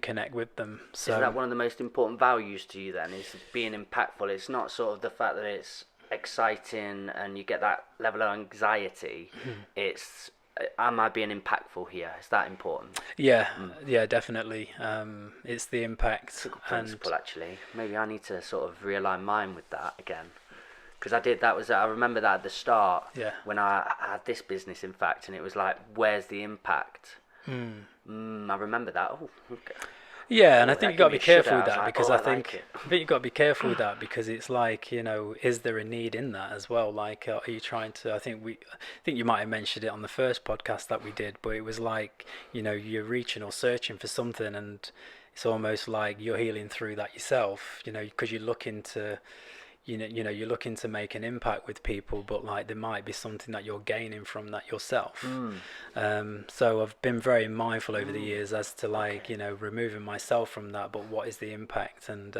C: connect with them. So
B: is that one of the most important values to you then? Is being impactful? It's not sort of the fact that it's exciting and you get that level of anxiety. It's, am I being impactful here? Is that important?
C: Yeah, definitely. It's the impact.
B: It's a good principle, actually. Maybe I need to sort of realign mine with that again. Because I remember that at the start, when I had this business, in fact, and it was like, where's the impact? I remember that. Oh, okay.
C: Yeah, and I think you've got to be careful with that, because I think you've got to be careful with that, because it's like, is there a need in that as well? Like, are you trying to? I think you might have mentioned it on the first podcast that we did, but it was like, you're reaching or searching for something, and it's almost like you're healing through that yourself, because you're looking to. You're looking to make an impact with people, but like there might be something that you're gaining from that yourself. So I've been very mindful over the years as to removing myself from that, but what is the impact? And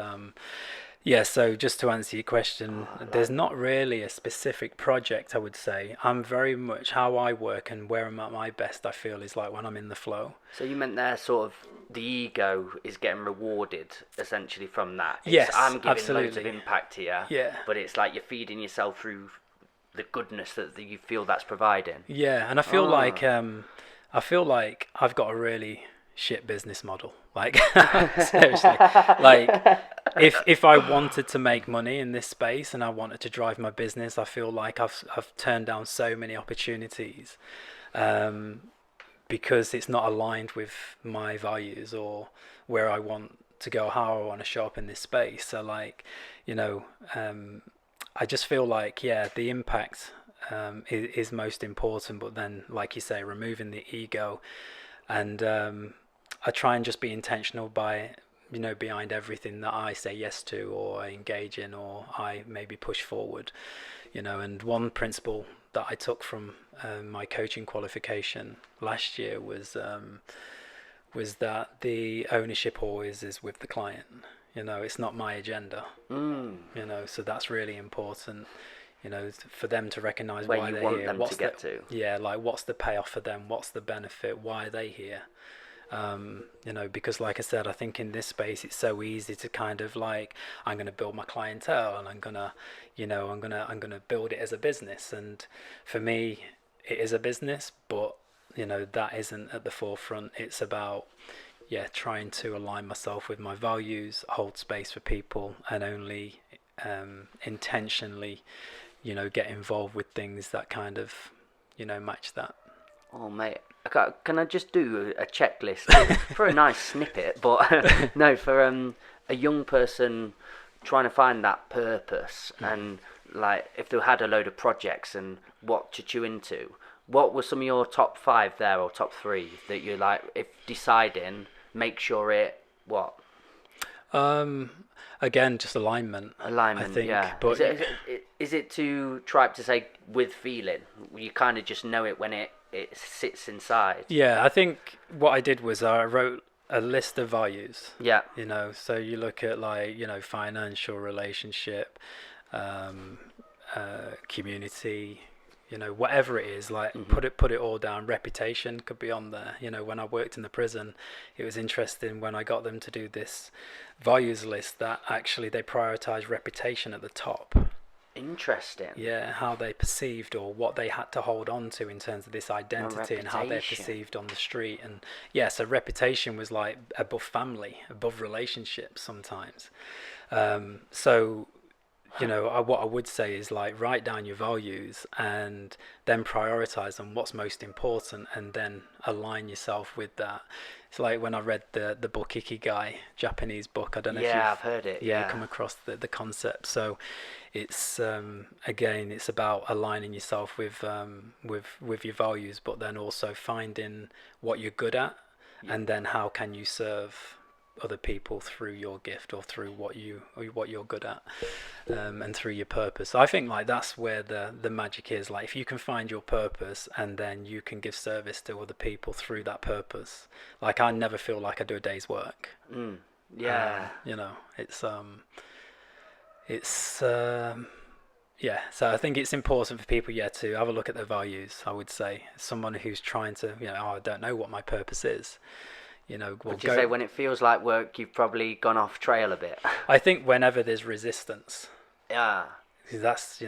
C: so just to answer your question, there's not really a specific project, I would say. I'm very much, how I work and where I'm at my best, I feel, is like when I'm in the flow.
B: So you meant there sort of the ego is getting rewarded essentially from that.
C: Yes,
B: I'm giving
C: absolutely.
B: loads of impact here.
C: Yeah.
B: But it's like you're feeding yourself through the goodness that you feel that's providing.
C: Yeah, and I feel like I've got a really shit business model. Like seriously, like if I wanted to make money in this space and I wanted to drive my business, I feel like I've turned down so many opportunities. Because it's not aligned with my values or where I want to go, how I want to show up in this space. So I just feel like, the impact is most important, but then, like you say, removing the ego, and I try and just be intentional by, behind everything that I say yes to or I engage in or I maybe push forward. And one principle that I took from my coaching qualification last year was that the ownership always is with the client. It's not my agenda. So that's really important. For them to recognize
B: where
C: why
B: you
C: they're
B: want
C: here.
B: them to get to.
C: Yeah, like what's the payoff for them? What's the benefit? Why are they here? Because like I said, I think in this space it's so easy to kind of like, I'm going to build my clientele and I'm gonna build it as a business. And for me, it is a business, but that isn't at the forefront. It's about trying to align myself with my values, hold space for people, and only intentionally get involved with things that kind of match that.
B: Oh mate, can I just do a checklist for a nice snippet? But no, for a young person trying to find that purpose, and like if they had a load of projects and what to chew into, what were some of your top 5 there, or top 3 that you like, if deciding, make sure it what?
C: Again, just alignment.
B: I think, yeah. But is it too tripe to say with feeling? You kind of just know it when it sits inside.
C: Yeah, I think what I did was I wrote a list of values.
B: Yeah.
C: So you look at like, financial, relationship, community, whatever it is, like put it all down. Reputation could be on there. When I worked in the prison, it was interesting when I got them to do this values list that actually they prioritize reputation at the top.
B: Interesting.
C: Yeah, how they perceived or what they had to hold on to in terms of this identity and how they're perceived on the street. And so reputation was like above family, above relationships sometimes. What I would say is like write down your values and then prioritize on what's most important and then align yourself with that. It's like when I read the book Ikigai, Japanese book. I don't know if
B: I've heard it.
C: come across the concept. So it's again, it's about aligning yourself with your values, but then also finding what you're good at, and then how can you serve other people through your gift or through what you're good at, and through your purpose. I think like that's where the magic is. Like if you can find your purpose and then you can give service to other people through that purpose. Like I never feel like I do a day's work. So I think it's important for people to have a look at their values. I would say someone who's trying to I don't know what my purpose is.
B: Would you say when it feels like work, you've probably gone off trail a bit?
C: I think whenever there's resistance.
B: Yeah.
C: That's,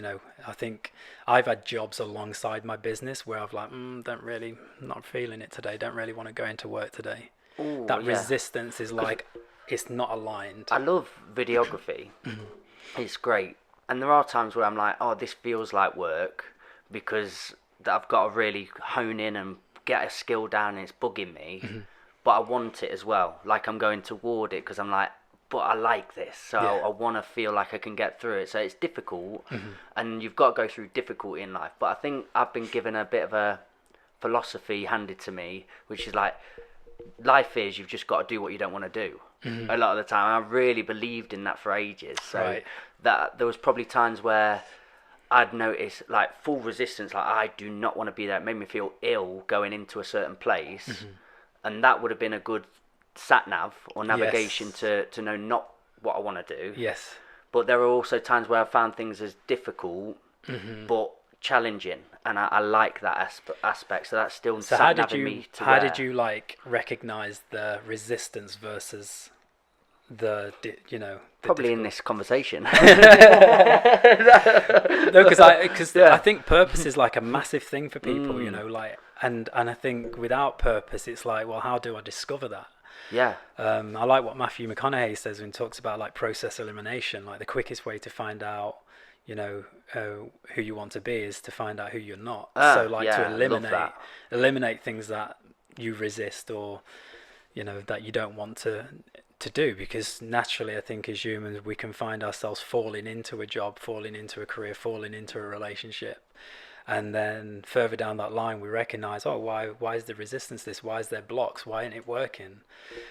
C: I think I've had jobs alongside my business where I've like, not feeling it today. Don't really want to go into work today.
B: Ooh,
C: that resistance is like, it's not aligned.
B: I love videography. It's great. And there are times where I'm like, oh, this feels like work because I've got to really hone in and get a skill down and it's bugging me. But I want it as well. Like I'm going toward it because I'm like, but I like this. So I want to feel like I can get through it. So it's difficult and you've got to go through difficulty in life. But I think I've been given a bit of a philosophy handed to me, which is like, life is you've just got to do what you don't want to do. A lot of the time. I really believed in that for ages. So that there was probably times where I'd notice like full resistance. Like I do not want to be there. It made me feel ill going into a certain place. And that would have been a good sat-nav or navigation to know not what I want to do.
C: Yes.
B: But there are also times where I found things as difficult, but challenging. And I like that aspect. So that's still sat-naving me to
C: how did you like recognize the resistance versus
B: probably in this conversation.
C: No, because I think purpose is like a massive thing for people, like, and I think without purpose, it's like, well, how do I discover that?
B: Yeah.
C: I like what Matthew McConaughey says when he talks about like process elimination. Like the quickest way to find out, who you want to be is to find out who you're not. To eliminate things that you resist or, that you don't want to do, because naturally I think as humans we can find ourselves falling into a job, falling into a career, falling into a relationship, And then further down that line, we recognize, oh, why is the resistance this? Why is there blocks? Why isn't it working?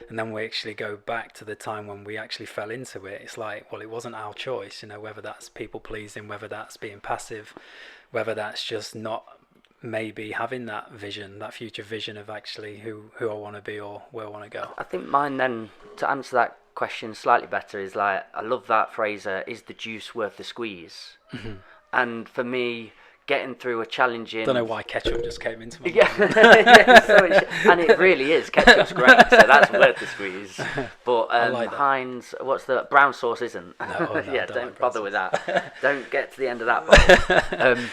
C: And then we actually go back to the time when we actually fell into it. It's like, well, it wasn't our choice, whether that's people pleasing, whether that's being passive, whether that's just not maybe having that vision, that future vision of actually who I want to be or where I want to go.
B: I think mine then, to answer that question slightly better, is like, I love that phrase, is the juice worth the squeeze? And for me, getting through a challenging...
C: Don't know why ketchup just came into my mind.
B: And it really is. Ketchup's great, so that's worth the squeeze. But
C: like
B: Heinz, what's the brown sauce isn't?
C: No,
B: Yeah, don't
C: like
B: bother with that. Don't get to the end of that bottle.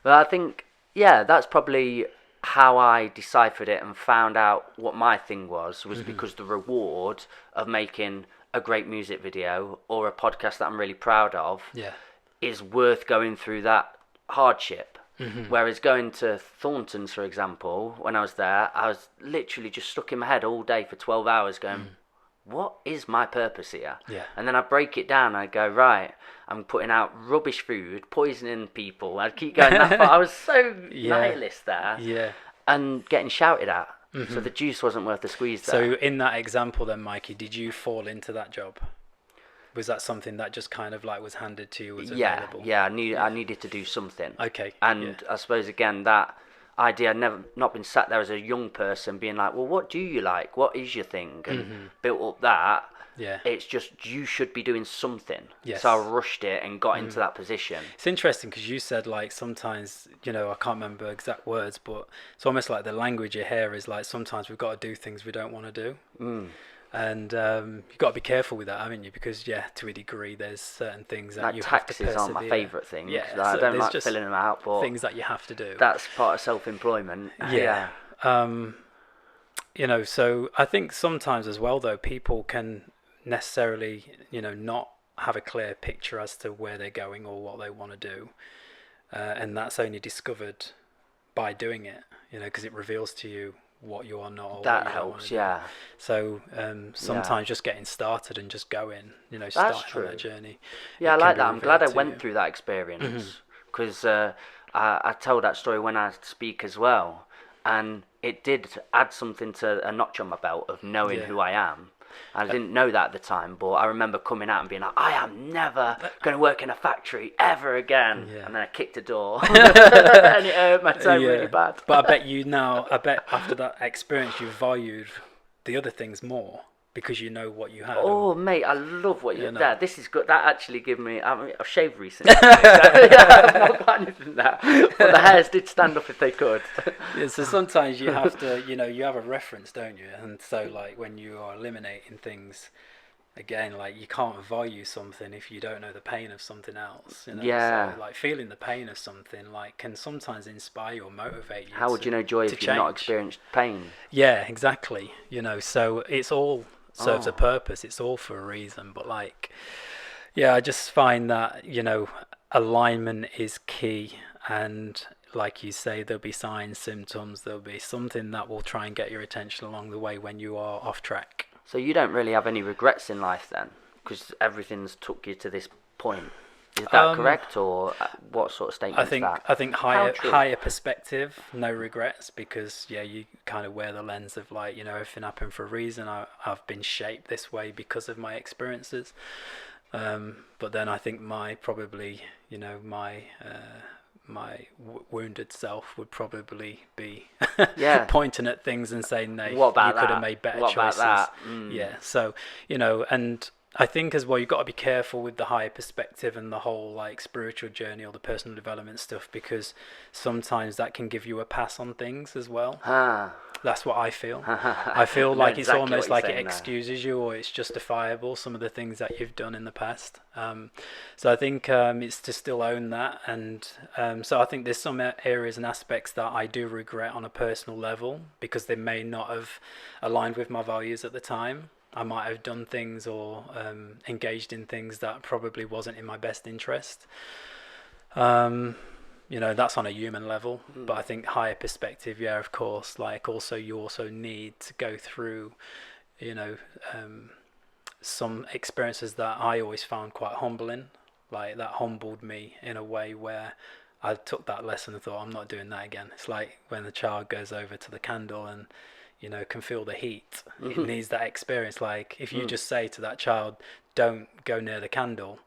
B: But I think, yeah, that's probably how I deciphered it and found out what my thing was because the reward of making a great music video or a podcast that I'm really proud of is worth going through that hardship. Whereas going to Thornton's, for example, when I was there, I was literally just stuck in my head all day for 12 hours going, what is my purpose here? And then I break it down, I go, right, I'm putting out rubbish food, poisoning people. I'd keep going that far. I was so nihilist there and getting shouted at. So the juice wasn't worth the squeeze there.
C: So in that example then, Mikey, did you fall into that job? Was that something that just kind of like was handed to you, was available?
B: I needed to do something.
C: Okay.
B: And I suppose, again, that idea, I'd never not been sat there as a young person being like, well, what do you like? What is your thing? And built up that.
C: Yeah.
B: It's just, you should be doing something.
C: Yes.
B: So I rushed it and got into that position.
C: It's interesting because you said like sometimes, I can't remember exact words, but it's almost like the language you hear is like sometimes we've got to do things we don't want to do. And you've got to be careful with that, haven't you? Because, to a degree, there's certain things that you have to persevere.
B: Taxes aren't my favourite thing.
C: Yeah,
B: so I don't like filling them out, but
C: things that you have to do.
B: That's part of self-employment.
C: Yeah. So I think sometimes as well, though, people can necessarily, not have a clear picture as to where they're going or what they want to do. And that's only discovered by doing it, because it reveals to you what you are not, or
B: that
C: what you
B: helps.
C: don't so sometimes just getting started and just going, starting on that journey.
B: I like that. I'm glad I went through that experience because I tell that story when I speak as well, and it did add something to a notch on my belt of knowing who I am. I didn't know that at the time, but I remember coming out and being like, I am never going to work in a factory ever again. And then I kicked a door and it hurt my toe really bad.
C: But I bet after that experience you valued the other things more because you know what you had.
B: Oh, mate, I love what you did. This is good. That actually gave me... I've shaved recently. I've not got anything there. But the hairs did stand up if they could.
C: So sometimes you have to, you have a reference, don't you? And so, like, when you are eliminating things, again, like, you can't value something if you don't know the pain of something else. So, like, feeling the pain of something, like, can sometimes inspire or motivate you.
B: How would you know joy if you've not experienced pain?
C: Yeah, exactly. So it's all... serves a purpose. It's all for a reason. But I just find that alignment is key, and like you say, there'll be signs, symptoms, there'll be something that will try and get your attention along the way when you are off track.
B: So you don't really have any regrets in life then, because everything's took you to this point. Is that correct, or what sort of statement is that?
C: I think higher perspective, no regrets, because you kind of wear the lens of like, everything happened for a reason. I've been shaped this way because of my experiences. But then I think my wounded self would probably be pointing at things and saying, "No, you could have made better choices."
B: About that?
C: Yeah, so and I think as well, you've got to be careful with the higher perspective and the whole like spiritual journey or the personal development stuff, because sometimes that can give you a pass on things as well. That's what I feel. I feel like it's almost like it excuses you, or it's justifiable, some of the things that you've done in the past. So I think it's to still own that. And so I think there's some areas and aspects that I do regret on a personal level because they may not have aligned with my values at the time. I might have done things or engaged in things that probably wasn't in my best interest. That's on a human level, but I think higher perspective, of course, like also you also need to go through, some experiences that I always found quite humbling, like that humbled me in a way where I took that lesson and thought, I'm not doing that again. It's like when the child goes over to the candle and, can feel the heat. It needs that experience. Like if you just say to that child, don't go near the candle,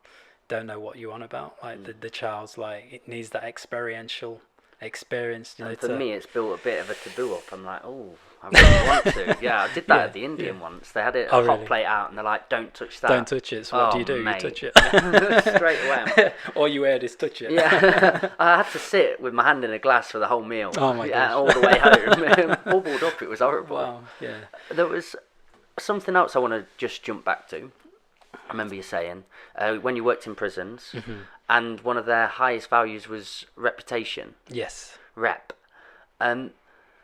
C: don't know what you're on about. Like the child's like, it needs that experiential experience.
B: And for me, it's built a bit of a taboo up. I'm like, oh, I really want to. Yeah, I did that at the Indian once. They had a hot plate out, and they're like, don't touch that.
C: Don't touch it. So what do you do?
B: Mate.
C: You touch it.
B: Straight away.
C: All you heard is touch it.
B: Yeah. I had to sit with my hand in a glass for the whole meal.
C: Oh my gosh.
B: All the way home. Bubbled up. It was horrible.
C: Wow. Yeah.
B: There was something else I want to just jump back to. I remember you saying when you worked in prisons, and one of their highest values was reputation.
C: Yes.
B: Rep.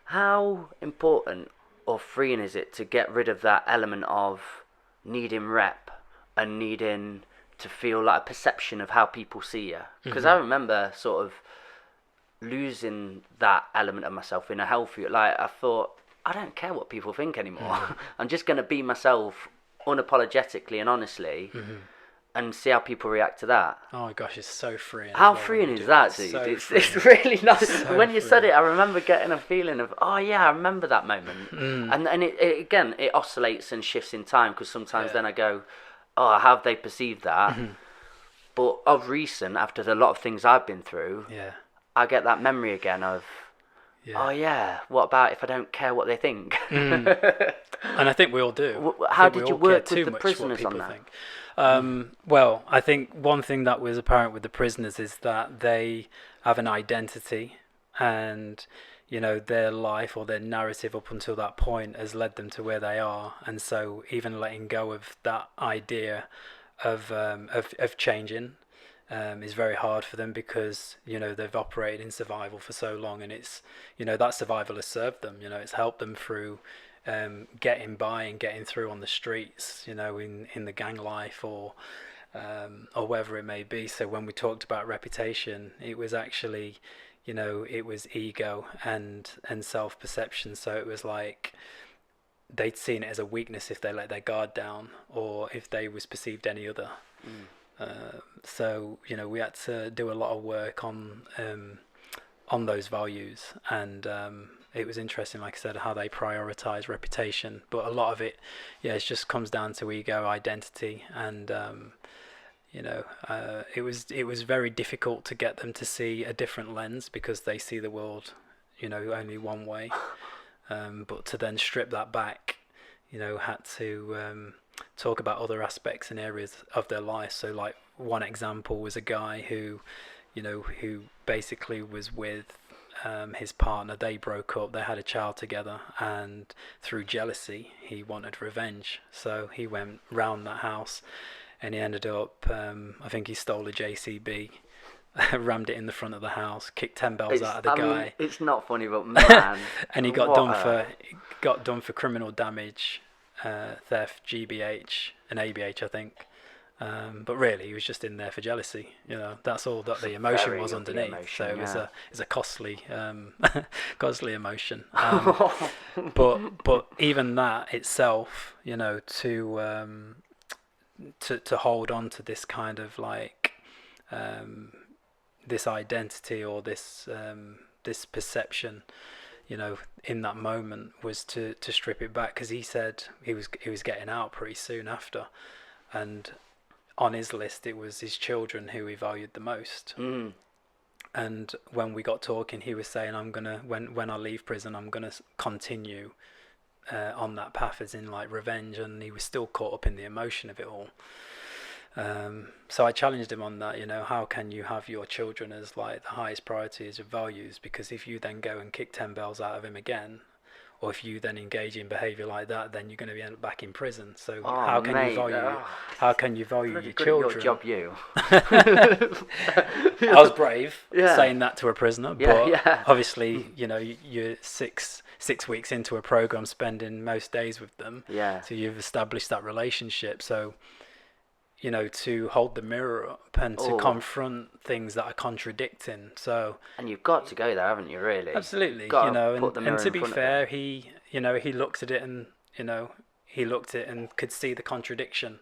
B: How important or freeing is it to get rid of that element of needing rep and needing to feel like a perception of how people see you? Because I remember sort of losing that element of myself in a healthy, like I thought, I don't care what people think anymore. I'm just going to be myself unapologetically and honestly and see how people react to that.
C: Oh my gosh, it's so freeing.
B: How freeing is that, dude?
C: So
B: it's really nice.
C: So
B: when you said it, I remember getting a feeling of, oh yeah, I remember that moment. And it again, it oscillates and shifts in time, because sometimes then I go, oh, how have they perceived that? But of recent, after a lot of things I've been through, I get that memory again of, oh yeah, what about if I don't care what they think?
C: And I think we all do.
B: How did you work with the prisoners on that?
C: Well, I think one thing that was apparent with the prisoners is that they have an identity, and their life or their narrative up until that point has led them to where they are, and so even letting go of that idea of changing is very hard for them, because they've operated in survival for so long, and it's that survival has served them. It's helped them through getting by and getting through on the streets, in the gang life or whatever it may be. So when we talked about reputation, it was actually, it was ego and self-perception. So it was like they'd seen it as a weakness if they let their guard down, or if they was perceived any other. So we had to do a lot of work on those values, and it was interesting, like I said, how they prioritize reputation, but a lot of it, it just comes down to ego, identity, and it was very difficult to get them to see a different lens, because they see the world, only one way. But to then strip that back, had to talk about other aspects and areas of their life. So, like, one example was a guy who basically was with his partner. They broke up, they had a child together, and through jealousy he wanted revenge, so he went round that house, and he ended up I think he stole a JCB, rammed it in the front of the house, kicked 10 bells out of the guy.
B: It's not funny, but man.
C: And he got done for criminal damage, theft, GBH and ABH, I think. But really, he was just in there for jealousy. That's all that the emotion was underneath. So it was a costly, costly emotion. But even that itself, to hold on to this kind of like this identity or this perception, in that moment, was to strip it back, because he said he was getting out pretty soon after, and on his list it was his children who he valued the most. And when we got talking, he was saying, I'm gonna, when I leave prison, I'm gonna continue on that path, as in like revenge, and he was still caught up in the emotion of it all. So I challenged him on that, how can you have your children as like the highest priority as your values? Because if you then go and kick 10 bells out of him again, or if you then engage in behaviour like that, then you're going to be end up back in prison. So how can you value your children?
B: Your job, you.
C: I was brave saying that to a prisoner, but obviously, you're six weeks into a program, spending most days with them. So you've established that relationship. So to hold the mirror up and to confront things that are contradicting. So, and
B: you've got to go there, haven't you? Really,
C: absolutely. And to be fair, he looked at it and he looked at it and could see the contradiction.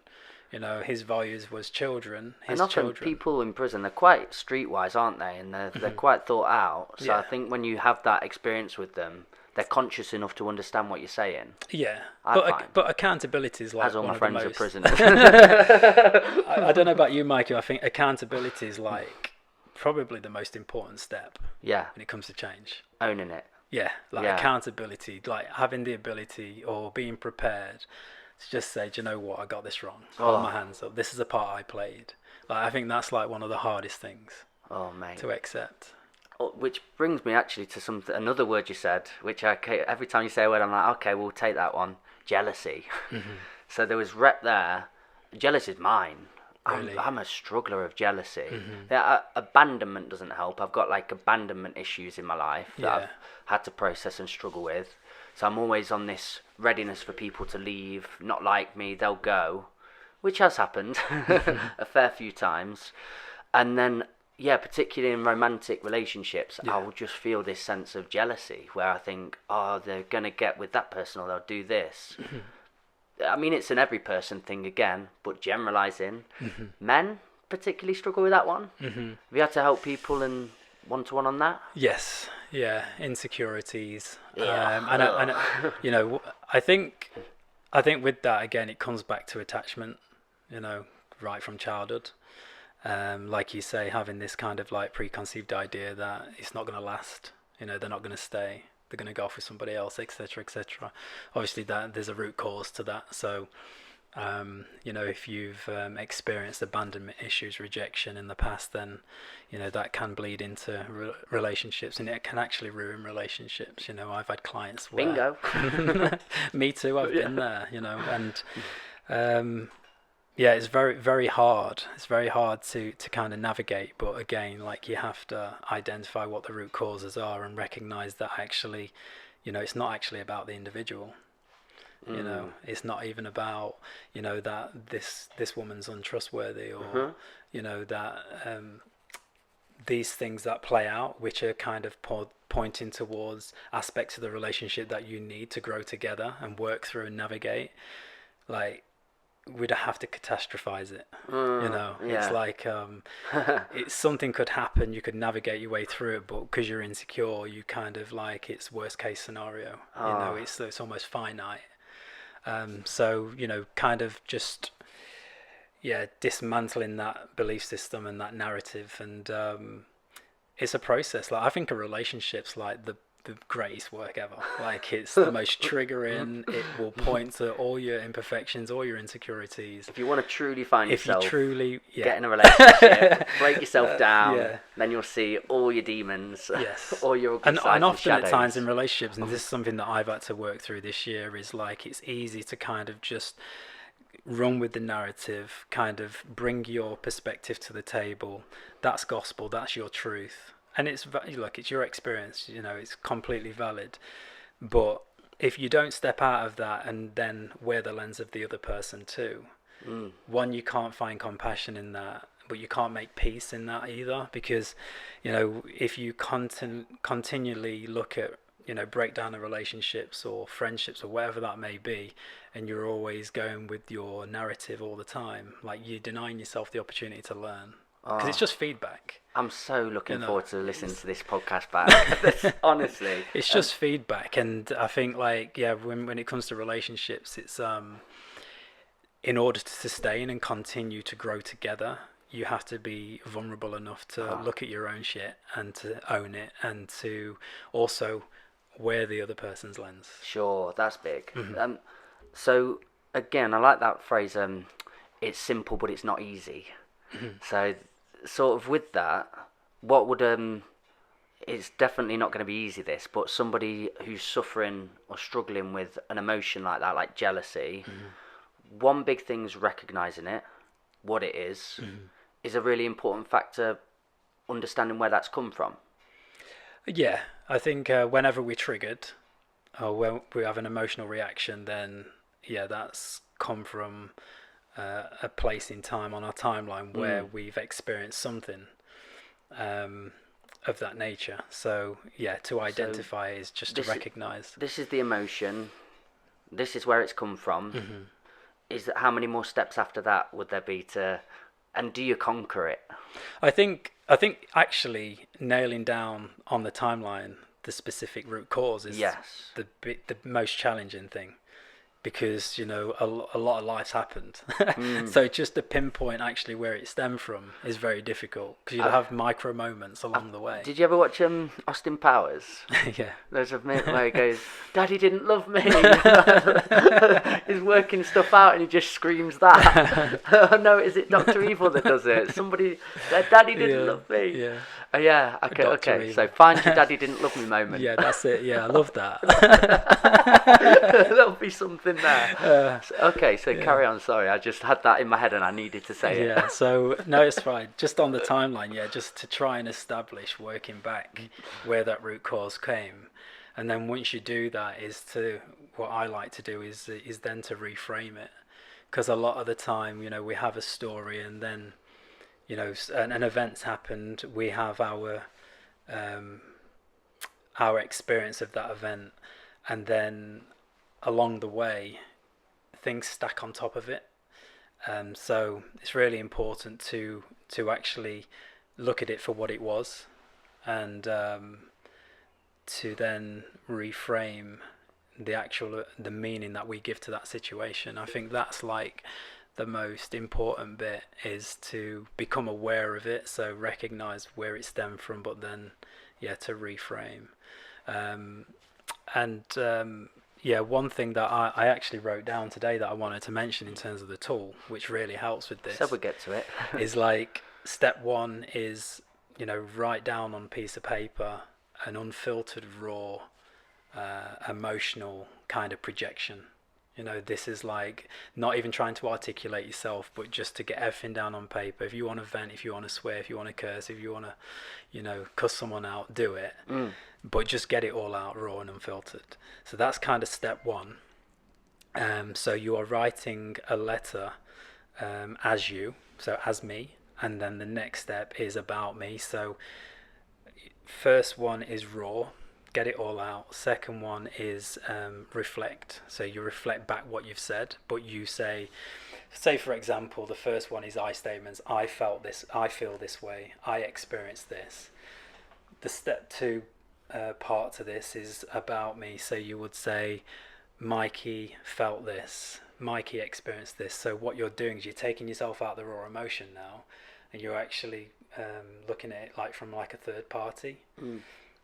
C: You know, his values was children. His
B: and often
C: children.
B: people in prison, they're quite streetwise, aren't they? And they're quite thought out. So I think when you have that experience with them, they're conscious enough to understand what you're saying.
C: Yeah,
B: I
C: but accountability is like
B: as all
C: one
B: my
C: of
B: friends
C: the
B: are
C: most.
B: prisoners.
C: I don't know about you, Mikey. I think accountability is like probably the most important step
B: Yeah,
C: when it comes to change.
B: owning it.
C: Yeah, like
B: Yeah.
C: accountability, like having the ability or being prepared to just say, do you know what, I got this wrong. Hold my hands up. This is a part I played. Like I think that's like one of the hardest things
B: Oh, mate.
C: to accept.
B: Which brings me actually to another word you said, which every time you say a word, I'm like, okay, we'll take that one. Jealousy. So there was rep there. Jealousy is mine.
C: Really?
B: I'm a struggler of jealousy. Yeah, abandonment doesn't help. I've got like abandonment issues in my life that I've had to process and struggle with. So I'm always on this readiness for people to leave, not like me, they'll go, which has happened a fair few times. And then, yeah, particularly in romantic relationships, I will just feel this sense of jealousy where I think, oh, they're going to get with that person or they'll do this. I mean, it's an every person thing again, but generalising. Men particularly struggle with that one. Have you had to help people and one-to-one on that?
C: Yes, yeah, insecurities.
B: Yeah.
C: And you know, I think with that again, it comes back to attachment. You know, right from childhood. Like you say, having this kind of like preconceived idea that it's not going to last. You know, they're not going to stay. They're going to go off with somebody else, etc., etc. Obviously, there's a root cause to that. So, you know, if you've experienced abandonment issues, rejection in the past, then, you know, that can bleed into relationships, and it can actually ruin relationships. You know, I've had clients where...
B: Bingo.
C: Me too, I've been there, you know, and... yeah, it's very, very hard. It's very hard to kind of navigate. But again, like you have to identify what the root causes are and recognize that actually, you know, it's not actually about the individual. You know, it's not even about, you know, that this woman's untrustworthy or, you know, that these things that play out, which are kind of pointing towards aspects of the relationship that you need to grow together and work through and navigate. Like, we'd have to catastrophize it, you know. It's like it's something could happen, you could navigate your way through it, but because you're insecure, you kind of like, it's worst case scenario. You know, it's almost finite. So, you know, kind of just dismantling that belief system and that narrative, and it's a process. Like I think a relationship's like the greatest work ever. Like it's the most triggering. It will point to all your imperfections, all your insecurities.
B: If you want to truly find yourself,
C: you truly
B: get in a relationship, break yourself down, then you'll see all your demons, all your ugly sides
C: and often
B: shadows.
C: at times in relationships, and this is something that I've had to work through this year, is like it's easy to kind of just run with the narrative, kind of bring your perspective to the table. That's gospel, that's your truth. And it's your experience, you know, it's completely valid. But if you don't step out of that and then wear the lens of the other person too, one, you can't find compassion in that, but you can't make peace in that either, because, you know, if you continually look at, you know, breakdown of relationships or friendships or whatever that may be, and you're always going with your narrative all the time, like you're denying yourself the opportunity to learn, because it's just feedback.
B: I'm so looking forward to listening to this podcast back. Honestly,
C: it's just feedback, and I think like when it comes to relationships, it's in order to sustain and continue to grow together, you have to be vulnerable enough to look at your own shit and to own it, and to also wear the other person's lens.
B: Sure, that's big. So again, I like that phrase. It's simple, but it's not easy. So, sort of with that, what would it's definitely not going to be easy, this, but somebody who's suffering or struggling with an emotion like that, like jealousy, one big thing is recognizing it, what it is a really important factor, understanding where that's come from.
C: Yeah, I think whenever we're triggered or when we have an emotional reaction, then that's come from a place in time on our timeline where we've experienced something of that nature. So to identify is just to recognize.
B: This is the emotion. This is where it's come from. how many more steps after that would there be to, and do you conquer it?
C: I think actually nailing down on the timeline the specific root cause is the most challenging thing, because a lot of life's happened. So just to pinpoint actually where it stemmed from is very difficult, because you'll have micro moments along the way.
B: Did you ever watch Austin Powers?
C: Yeah.
B: There's a minute where he goes, "Daddy didn't love me." He's working stuff out and he just screams that. Oh no, is it Dr. Evil that does it? Somebody said, "Daddy didn't love me."
C: Yeah.
B: Yeah. Okay. So find your "Daddy didn't love me" moment.
C: Yeah, that's it. Yeah, I love that.
B: There'll be something there. So carry on. Sorry, I just had that in my head and I needed to say it.
C: Yeah, so no, it's fine. Just on the timeline, just to try and establish, working back, where that root cause came, and then once you do that, what I like to do is then to reframe it, because a lot of the time, we have a story, and then, an event's happened. We have our experience of that event, and then along the way, things stack on top of it. So it's really important to actually look at it for what it was, and to then reframe the meaning that we give to that situation. I think that's like the most important bit, is to become aware of it, so recognize where it stemmed from, but then to reframe. One thing that I actually wrote down today that I wanted to mention in terms of the tool, which really helps with this.
B: So we'll get to it.
C: Is like, step one is, write down on a piece of paper an unfiltered, raw, emotional kind of projection. This is like not even trying to articulate yourself, but just to get everything down on paper. If you want to vent, if you want to swear, if you want to curse, if you want to, cuss someone out, do it. But just get it all out raw and unfiltered. So that's kind of step one. So you are writing a letter as you, so as me, and then the next step is about me. So first one is raw, get it all out. Second one is reflect. So you reflect back what you've said, but you say for example, the first one is I statements. I felt this, I feel this way, I experienced this. The step two part to this is about me. So you would say, Mikey felt this, Mikey experienced this. So what you're doing is you're taking yourself out of the raw emotion now, and you're actually looking at it like from like a third party.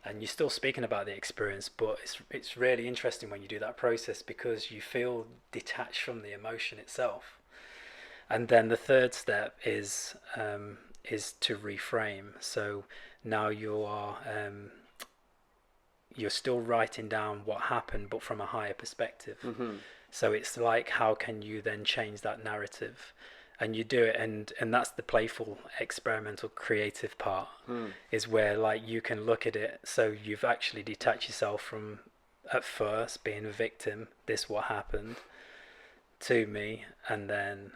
C: And you're still speaking about the experience, but it's really interesting when you do that process, because you feel detached from the emotion itself. And then the third step is to reframe. So now you're still writing down what happened, but from a higher perspective. So it's like, how can you then change that narrative? And you do it, and that's the playful, experimental, creative part, is where like you can look at it. So you've actually detached yourself from, at first, being a victim, this what happened to me, and then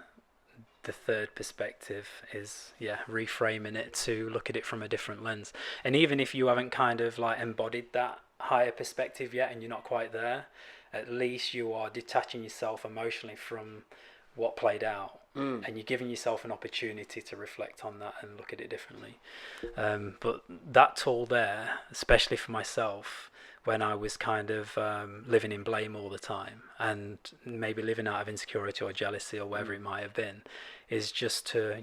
C: the third perspective is reframing it to look at it from a different lens. And even if you haven't kind of like embodied that higher perspective yet, and you're not quite there, at least you are detaching yourself emotionally from what played out, and you're giving yourself an opportunity to reflect on that and look at it differently. But that tool there, especially for myself, when I was kind of living in blame all the time, and maybe living out of insecurity or jealousy or whatever it might have been, is just to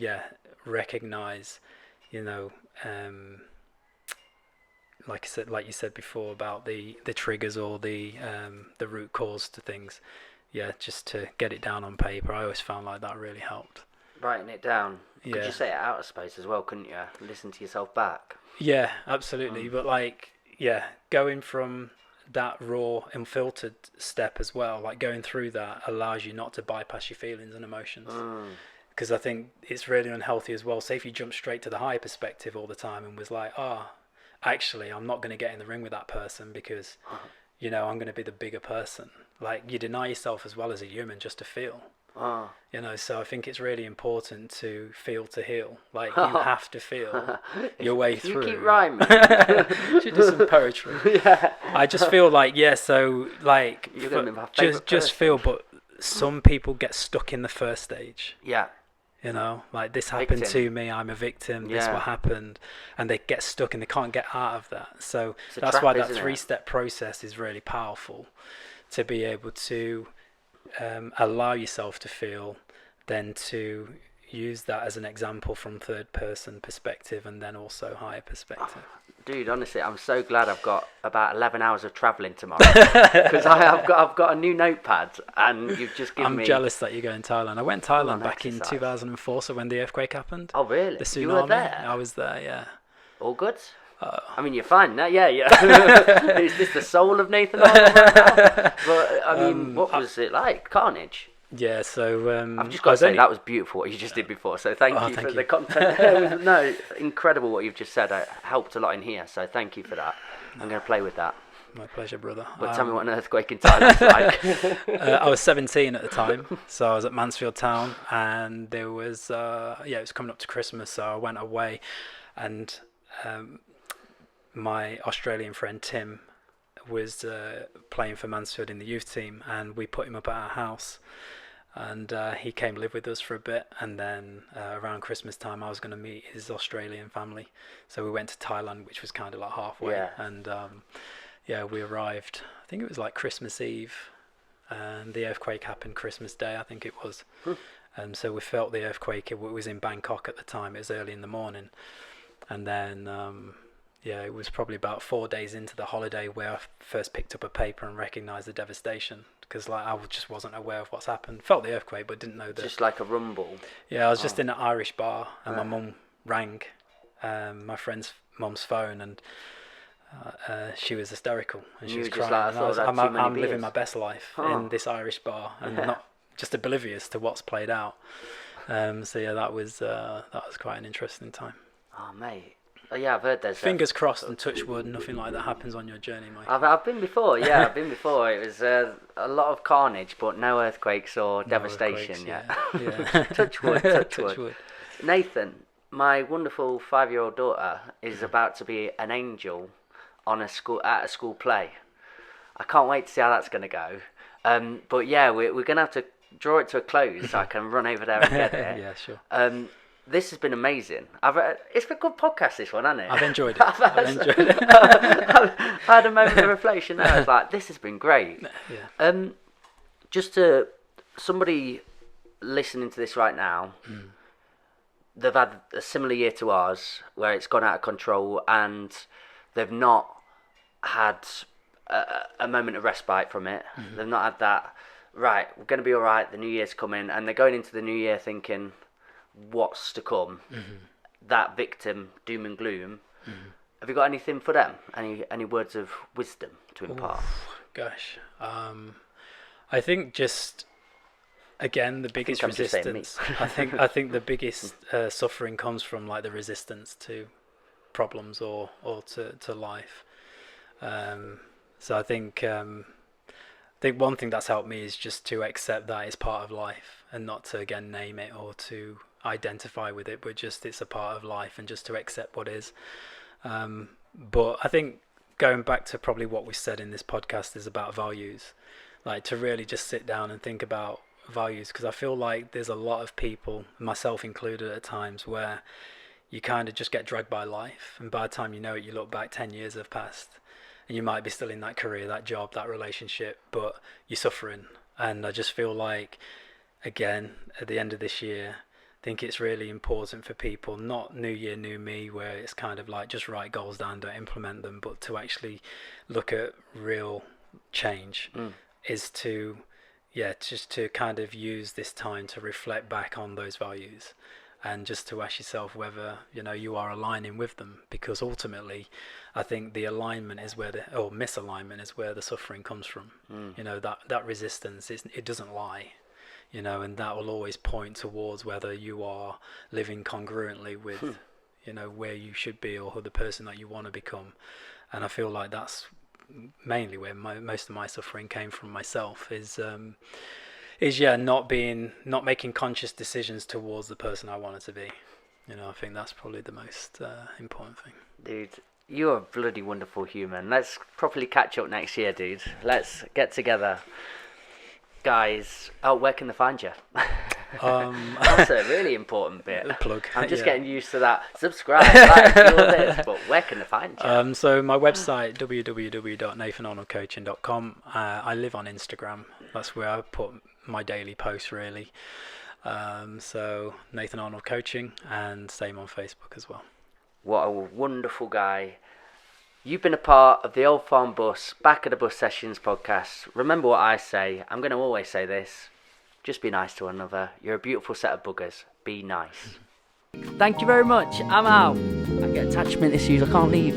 C: recognize, like you said before about the triggers or the root cause to things. Just to get it down on paper. I always found like that really helped.
B: Writing it down. Could you say it out, I suppose, as well, couldn't you? Listen to yourself back. Yeah,
C: absolutely. But going from that raw, unfiltered step as well, like going through that allows you not to bypass your feelings and emotions. Because I think it's really unhealthy as well. Say if you jump straight to the higher perspective all the time and was like, actually, I'm not going to get in the ring with that person because, I'm going to be the bigger person. Like, you deny yourself as well as a human just to feel. So I think it's really important to feel to heal. Like, you have to feel your way through.
B: You keep rhyming.
C: Should do some poetry. I just feel like, so like,
B: you're going to be my
C: just feel, but some people get stuck in the first stage.
B: Yeah.
C: You know, like this happened
B: Victim.
C: to me, I'm a victim, this
B: Yeah.
C: what happened, and they get stuck and they can't get out of that. So
B: It's a
C: that's
B: trap,
C: why that
B: isn't it?
C: 3-step process is really powerful, to be able to allow yourself to feel, then to use that as an example from third person perspective, and then also higher perspective.
B: Dude, honestly, I'm so glad I've got about 11 hours of travelling tomorrow, because I've got a new notepad, and you've just given me...
C: I'm jealous that you're going to Thailand. I went to Thailand back in
B: exercise.
C: 2004, so when the earthquake happened.
B: Oh, really?
C: The tsunami.
B: You were there?
C: I was there, yeah.
B: All good? I mean, you're fine now. Yeah. Is this the soul of Nathan Arnold right now? But, I mean, what was it like? Carnage?
C: Yeah, so...
B: I've just got to say, that was beautiful what you just did before, so thank you for the content. No, incredible what you've just said. It helped a lot in here, so thank you for that. I'm going to play with that.
C: My pleasure, brother.
B: But tell me what an earthquake in Thailand's like.
C: I was 17 at the time, so I was at Mansfield Town, and there was... it was coming up to Christmas, so I went away, and my Australian friend Tim was playing for Mansfield in the youth team, and we put him up at our house. And he came live with us for a bit, and then around Christmas time I was going to meet his Australian family, so we went to Thailand, which was kind of like halfway. And we arrived, I think it was like Christmas Eve, and the earthquake happened Christmas Day, I think it was. And so we felt the earthquake. It was in Bangkok at the time. It was early in the morning, and then it was probably about 4 days into the holiday where I first picked up a paper and recognised the devastation, because like I just wasn't aware of what's happened. Felt the earthquake, but didn't know that.
B: Just like a rumble.
C: Yeah, I was just in an Irish bar, and my mum rang my friend's mum's phone, and she was hysterical, and she was crying.
B: Like,
C: and I'm living my best life in this Irish bar, and not just oblivious to what's played out. That was quite an interesting time.
B: Oh, mate. Oh, yeah, I've heard there's...
C: Fingers crossed and touch wood, nothing like that happens on your journey, Mike.
B: I've been before, yeah, I've been before. It was a lot of carnage, but no earthquakes or devastation yet.
C: Yeah.
B: Touch wood, touch wood. Nathan, my wonderful 5-year-old daughter is about to be an angel at a school play. I can't wait to see how that's going to go. But yeah, we're going to have to draw it to a close so I can run over there and get it.
C: Yeah, sure.
B: This has been amazing. It's been a good podcast, this one, hasn't it?
C: I've enjoyed it.
B: I had a moment of reflection there. I was like, this has been great.
C: Yeah.
B: Just to somebody listening to this right now, they've had a similar year to ours where it's gone out of control, and they've not had a moment of respite from it. They've not had that, right, we're going to be all right, the new year's coming, and they're going into the new year thinking, what's to come, that victim doom and gloom. Have you got anything for them, any words of wisdom to impart?
C: Gosh, I think just again the biggest resistance. I think the biggest suffering comes from like the resistance to problems or to life. So I think one thing that's helped me is just to accept that it's part of life, and not to again name it or to identify with it, but just it's a part of life, and just to accept what is. But I think going back to probably what we said in this podcast is about values, like to really just sit down and think about values, because I feel like there's a lot of people, myself included at times, where you kind of just get dragged by life, and by the time you know it, you look back 10 years have passed, and you might be still in that career, that job, that relationship, but you're suffering. And I just feel like, again, at the end of this year, I think it's really important for people, not new year, new me, where it's kind of like just write goals down, don't implement them, but to actually look at real change, is to, just to kind of use this time to reflect back on those values, and just to ask yourself whether, you are aligning with them, because ultimately, I think the alignment is or misalignment is where the suffering comes from. That resistance, it doesn't lie. And that will always point towards whether you are living congruently with, where you should be or the person that you want to become. And I feel like that's mainly where most of my suffering came from myself, is not making conscious decisions towards the person I wanted to be. I think that's probably the most important thing.
B: Dude, you're a bloody wonderful human. Let's properly catch up next year, dude. Let's get together. Guys, where can they find you? That's a really important bit.
C: Plug.
B: I'm just getting used to that. Subscribe, like, do all this, but where can they find you?
C: So my website, www.nathanarnoldcoaching.com. I live on Instagram. That's where I put my daily posts, really. So Nathan Arnold Coaching, and same on Facebook as well.
B: What a wonderful guy. You've been a part of the Old Farm Bus, Back of the Bus Sessions podcast. Remember what I say. I'm going to always say this. Just be nice to one another. You're a beautiful set of buggers. Be nice. Thank you very much. I'm out. I get attachment issues. I can't leave.